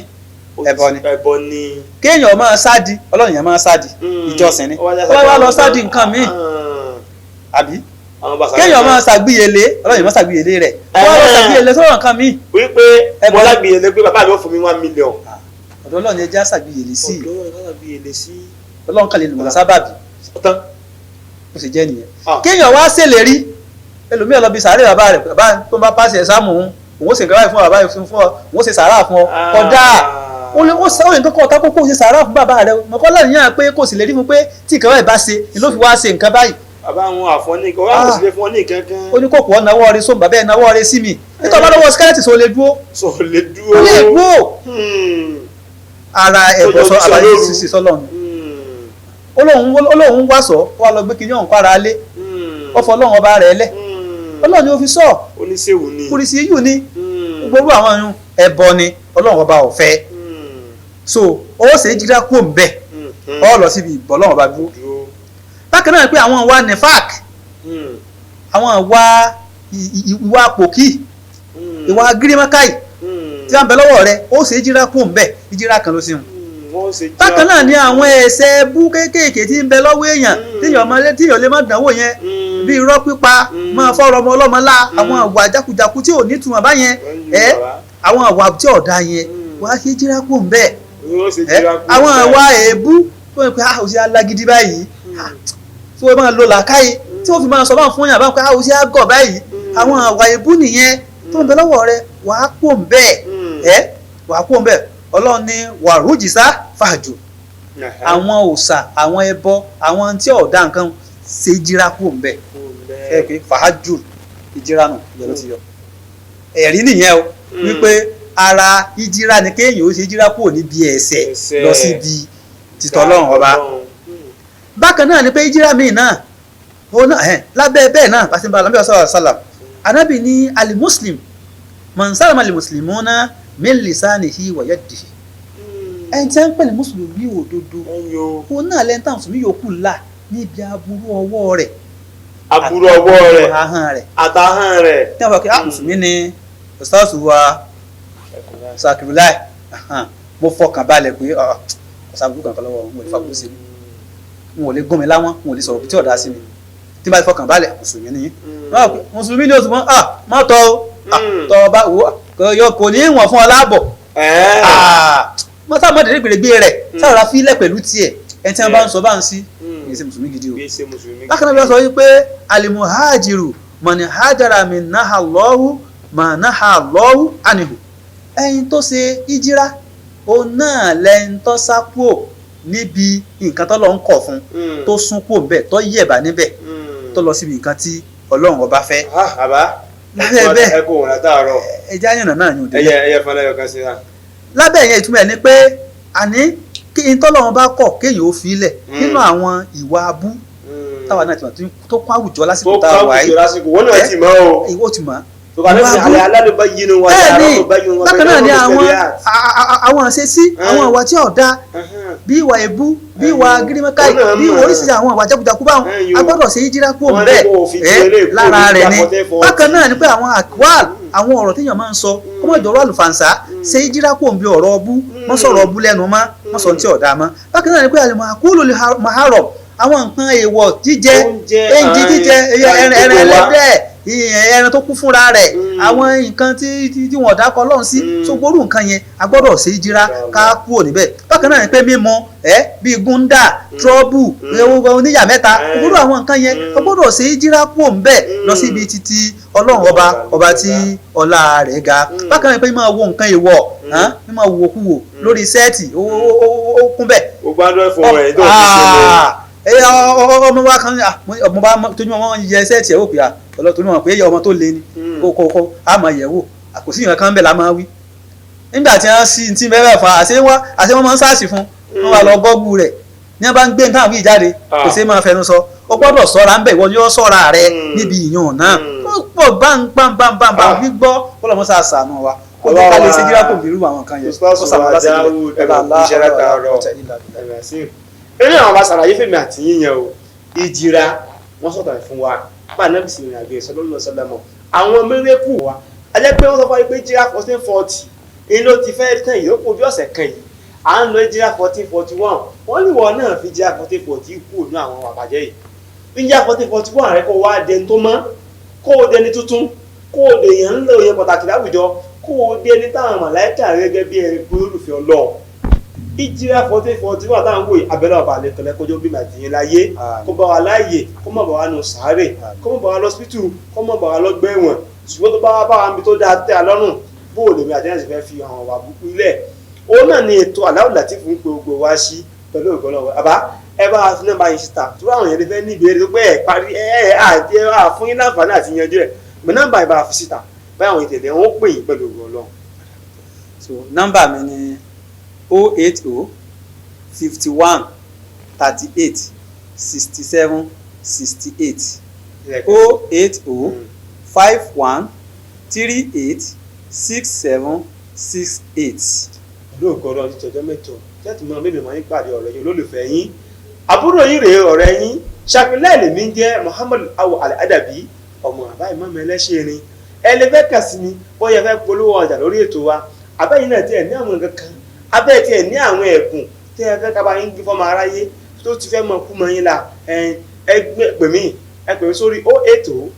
ẹbọ ni. kéèyàn máa sádi ọlọ́run yẹn máa sádi ìjọsìn ni tó bá lọ sádi nǹkan míì àbí kéèyàn máa ṣàgbéyẹlé ọlọ́run yẹn máa ṣàgbéyẹlé rẹ̀ tó bá lọ ṣàgbéyẹlé sọ̀rọ̀ nǹkan míì. wípé mo lágbéyẹlé pé bàbá mi ò fún mi 1 million. ọ̀dọ̀ ọlọ́run yẹn já ṣàgbéyẹlé sí ọlọ́run kan lè lò wọ́n sábàbí ó sì jẹ́ nìyẹn. kéèyàn wá ṣèlérí ẹlòmíì lọ bí sàárè bàbá rẹ̀ bàbá tó bá pàṣẹ ẹ̀sáàmù òun ó sì gbẹ́wàá fún bàbá yìí fún ọ òun ó sì sàárà fún ọ kódà ó lè kọ́kọ́ ọ̀tá kókó ṣe sàárà fún bàbá rẹ̀ mọ̀kọ́ láníyàn pé kò sì lè rí fún pé tí nǹkan báyìí bá ṣe ni ló fi wá ṣe nǹkan báyìí. bàbá àwọn àfọ́ní kan wá kò sì lè fún ọ ní nǹkan kan. ó ní kòkó ọ náwó ọrẹ sóun bàbá ẹ náwó ọrẹ sí mi nítorí ọba lọ́wọ́ skeleton sọ lè dúró. ó lè dúró. ara ẹ̀bọ̀ sọ àbáyé sísè sọ́lọ́run olóhùn wá sọ wà lọ gbé kinní ọ̀hún para lé ọfọ ọlọ́run ọba rẹ̀ lẹ̀ ọlọ́run ni ó fi sọ oníṣèwù ni polisi yìí ni gbogbo àwọn ọ̀hún ẹ̀bọ ni ọlọ́run ọba ò fẹ́ so ó ṣe é jíra kúrò ńbẹ̀ ọ lọ síbi ìbọ̀ ọlọ́run ọba dúró bákan náà pé àwọn ìwà nefak àwọn ìwà pòkì ìwà gírímákàì tí wọ́n bẹ lọ́wọ́ rẹ̀ ó ṣe é jíra kúrò ńbẹ̀ ìjíra kan ló sì hùn bákan náà ni àwọn ẹ̀ṣẹ̀ bú kéékèèké tí ń bẹ lọ́wọ́ èèyàn tíyàn lè má dánwò yẹn bí irọ́ pípa máa fọ́rọ̀ ọmọ ọlọ́mọ lá àwọn àwà jákujàku tí ò nítumọ̀ báyẹn àwọn àwà tí ọ̀dà yẹn wà á ṣe jíra kó ń bẹ̀ àwọn àwà èébú tó ń pẹ́ àwòṣe alágídí báyìí tí wọ́n máa lo làákàyè tí wọ́n fi máa sọ bá fún yàn bá pẹ́ àwòṣe àgọ̀ báyìí àwọn àwà èébú nìyẹn tó ń bẹ lọ́wọ́ rẹ wà á kó ń bẹ̀ wà á kó ń bẹ̀ ọlọ́run ní wàrújìsá fàjò àwọn òòṣà àwọn ẹbọ àwọn tí ọ̀dà nǹkan ṣe jíra kúrò ń bẹ̀ ẹ pé fàájù ìjíra nù ìyẹn ti yọ ẹ̀rí nìyẹn o wípé ara ìjíra ni kéèyàn ó ṣe jíra kúrò níbi ẹ̀ṣẹ̀ lọ síbi títọ́ ọlọ́run ọba bákan náà ni pé ìjíra míì náà òun náà lábẹ́ bẹ́ẹ̀ náà pàṣẹ bá alábẹ́ ọ̀sán àṣàlám anábì ní alimuslim mọ̀nsálàmù alimuslimuna min lisanihi wa yadihi ẹni tí a ń pè ní mùsùlùmí òdodo òun náà lẹ́ńtà mùsùlùmí yòókù là níbi aburú ọwọ́ rẹ̀ àtàhàn rẹ̀ tí wọ́n fọ́ kí mùsùlùmí ni ọ̀sáàsù wa sàkìrìláì mo fọkàn balẹ̀ pé ọ̀sàbùrù kankan lọ́wọ́ wọn ò lè fàbùrù sí mi wọn ò lè gún mi láwọn wọn ò lè sọ̀rọ̀ tí ọ̀dà sí mi tí bá ti fọkàn balẹ̀ mùsùlùmí ni mùsùlùmí ni oṣù mọ́ má tọ́ tọ́ ọba kò ní ìwọ̀n fún ọ láàbọ̀ mọ́tà mọ́tà gbèrègbè rẹ̀ sára fílẹ̀ pẹ̀lú tiẹ̀ ẹni tí wọ́n bá ń sọ bá ń sí kìí ṣe mùsùlùmí gidi o bákan náà bí wọ́n sọ wípé alimuhajiru mọ̀nì hajara mi náà lọ́wọ́ mà náà lọ́wọ́ ànihù ẹni tó ṣe ìjírá òun náà lẹ́ni tó sá kúrò níbi nǹkan tó lọ ń kọ̀ fún tó sún kúrò níbẹ̀ tó yẹ̀bà níbẹ̀ tó lọ síbi nǹkan tí ọlọ́run ọba fẹ́. lábẹ́ bẹ́ẹ̀ ẹja yànnà náà yóò dé. ẹyẹ fún ẹyọ kan sí i. lábẹ́ yẹn ìtumọ̀ ẹ̀ ni pé àní kí n tọ́lọ́run bá kọ̀ kéèyàn ó fi ilẹ̀ nínú àwọn ìwà abú táwa náà ti mọ̀ tó kún àwùjọ lásìkò tá a wà yìí. tó kún àwùjọ lásìkò wọn náà ti mọ̀ o. ìwọ ti mọ̀. bákan náà ni àwọn àṣesí àwọn ìwà tí ọ̀dà bí ìwà èbú bí ìwà gírímẹ́káì bí ìwà oríṣiríṣi àwọn ìwà jákujàku báwọn a gbọ́dọ̀ ṣe ìjírá kúrò bẹ́ẹ̀ lára rẹ̀ ni bákan náà ni pé àwọn àkúwàl àwọn ọ̀rọ̀ téèyàn máa ń sọ kó mọ̀ ìjọ̀rọ̀ àlùfàǹsá ṣe ìjírá kúrò bí ọ̀rọ̀ ọbú mọ́ sọ̀rọ̀ ọbú lẹ́nu mọ́ sọ tí ọ̀dà mọ́ bákan náà ni pé àlùmọ̀ àkúlù maharọ̀ àwọn nǹkan èèwọ̀ jíjẹ èjì jíjẹ ẹran ẹlẹ́dẹ̀ ẹran tó kú fúnra rẹ̀ àwọn nǹkan tí wọ́n dákọ̀ Ọlọ́run sí tó gbórú nǹkan yẹn a gbọ́dọ̀ ṣe ìjírá ká kúrò níbẹ̀ bákan náà ni pé mímu bíi gúndà trọ́bù oníyà mẹ́ta gbórú àwọn nǹkan yẹn a gbọ́dọ̀ ṣe ìjírá kúrò níbẹ̀ lọ síbi títí Ọlọ́run ọba tí ọlá rẹ̀ ga bákan náà ni pé máa wo nǹkan èèwọ̀ máa wo kúwò lórí sẹ́ẹ̀tì ó kún bẹ́ẹ̀. ó gbádùn ẹ̀fọ́ rẹ̀ tó ti ṣe lọ. ọmọ wa kan ọmọ bá tójú wọn yẹ sẹ́ẹ̀tì ẹ̀ wò pé torí wọn pé ọmọ tó le ni kókó a máa yẹ̀ wò kò sí ìran kan bẹ́ẹ̀ la máa wí. nígbà tí wọ́n sì ti bẹ́ẹ̀ fà àṣẹ wọn máa ń sáàsì fún wọn wà lọ gọ́gù rẹ̀ ní wọ́n bá ń gbé nǹkan àwìn jáde kò sí máa fẹnu sọ ó gbọ́dọ̀ sọ́ra ń bẹ̀ wọ́n yóò sọ́ra rẹ níbi ìyún náà ó pọ̀ báńbáńbáńbá gbígbọ́ ọlọ́mọṣà ṣàánú wa ó ní ká lè ṣe jíra kò bírú àwọn kan yẹn ó sàmúlá sí eré àwọn bá ṣàlàyé fèmí àti yíyan o ìjìra wọn sọ̀tàn fún wa bá náà sì rìn àgbẹ̀ sọlọ́lọ́ sọlọ́mọ àwọn mẹ́rẹ́kù wa ajẹ́ pé wọ́n sọ fún wa pé jíra 1440 èyí ló ti fẹ́ tán ìyókù bí ọ̀sẹ̀ kan yìí à ń lọ jíra 1441 wọ́n ní wọ́n náà fi jíra 1440 kú ní àwọn àbàjẹ́ yìí jíra 1441 rẹ kó wá dẹni tó mọ́ kó o dẹni tuntun kó o dèyàn ń lò yẹn pàtàkì láwùjọ kó o dẹni táwọn màláìkà gẹ́gẹ́ bí ẹni pé olùfẹ́ Ọlọ́run ìjìrà 1441 táwọn wòye abẹ́rẹ́ ọba àlẹ́ tọ́lẹ́ kọjọ́ bí màdìyàn láyé kó bá wa láàyè kó má bá wa nù sàárè kó má bá wa lọ́sípítù kó má bá wa lọ́gbẹ́ ẹ̀wọ̀n ṣùgbọ́n tó bá wa bá wa níbi tó dáa tẹ́ alọ́rùn bó o lèmi àti ẹ̀sìn fẹ́ fi àwọn ọ̀wà búkú ilẹ̀ òun náà ni ètò Alao Lateef ń pe gbogbo wa sí pẹ̀lú ìgbọ́lọ́wọ́ àbá ẹ bá wa fi náà bá yín síta tó àwọn èèyàn fẹ́ ní ìbéèrè tó pé ẹ̀ parí àti fún yín láǹfààní àti yanjú ẹ̀ mọ̀ nọ́mbà ẹ bá wa fi síta báyọ̀ àwọn ìtẹ̀lẹ̀ wọn ó pè yín pẹ̀lú ìgbọ́lọ́. so nọ́mbà mi ni 080 51 38 67 68 080 51 38 67 68. olóògùn ọ̀rọ̀ ti tọjọ́ mẹ́jọ láti mọ bébè máa ń pàdé ọ̀rẹ́ yín olólùfẹ́ yín àbúrò yín rèé ọ̀rẹ́ yín Ṣàkíláì lèmi ń jẹ́ Muhammad Awo Al-Adabi ọmọ àbá ìmọ̀mọ́ ẹlẹ́ṣẹ̀ rin ẹ lè fẹ́ kà sí mi bóyá fẹ́ polówó ọjà lórí ètò wa abẹ́yìn náà tiẹ̀ ní àwọn nǹkan kan abẹ́ tiẹ̀ ní àwọn ẹ̀bùn tí ẹ fẹ́ ká bá yín gbé fọ́mọ aráyé tó ti fẹ́ mọ kú mọ yín la ẹ pè mí sórí 080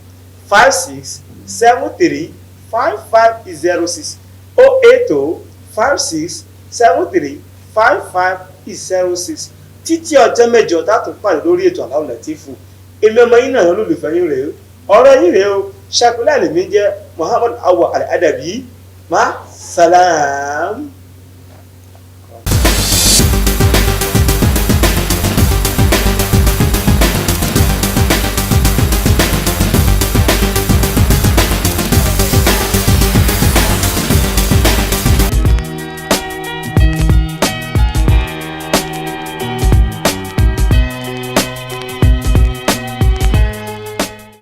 56 73 5506 080 56 73 5506 títí ọjọ́ mẹ́jọ tátù pàdé lórí ètò Alao Lateef èmi ọmọ yín náà olólùfẹ́ yín rèé ọ̀rọ̀ yín rèé o Ṣàkíláì lèmi jẹ́ Muhammad Awo Al-Adabi ma salam.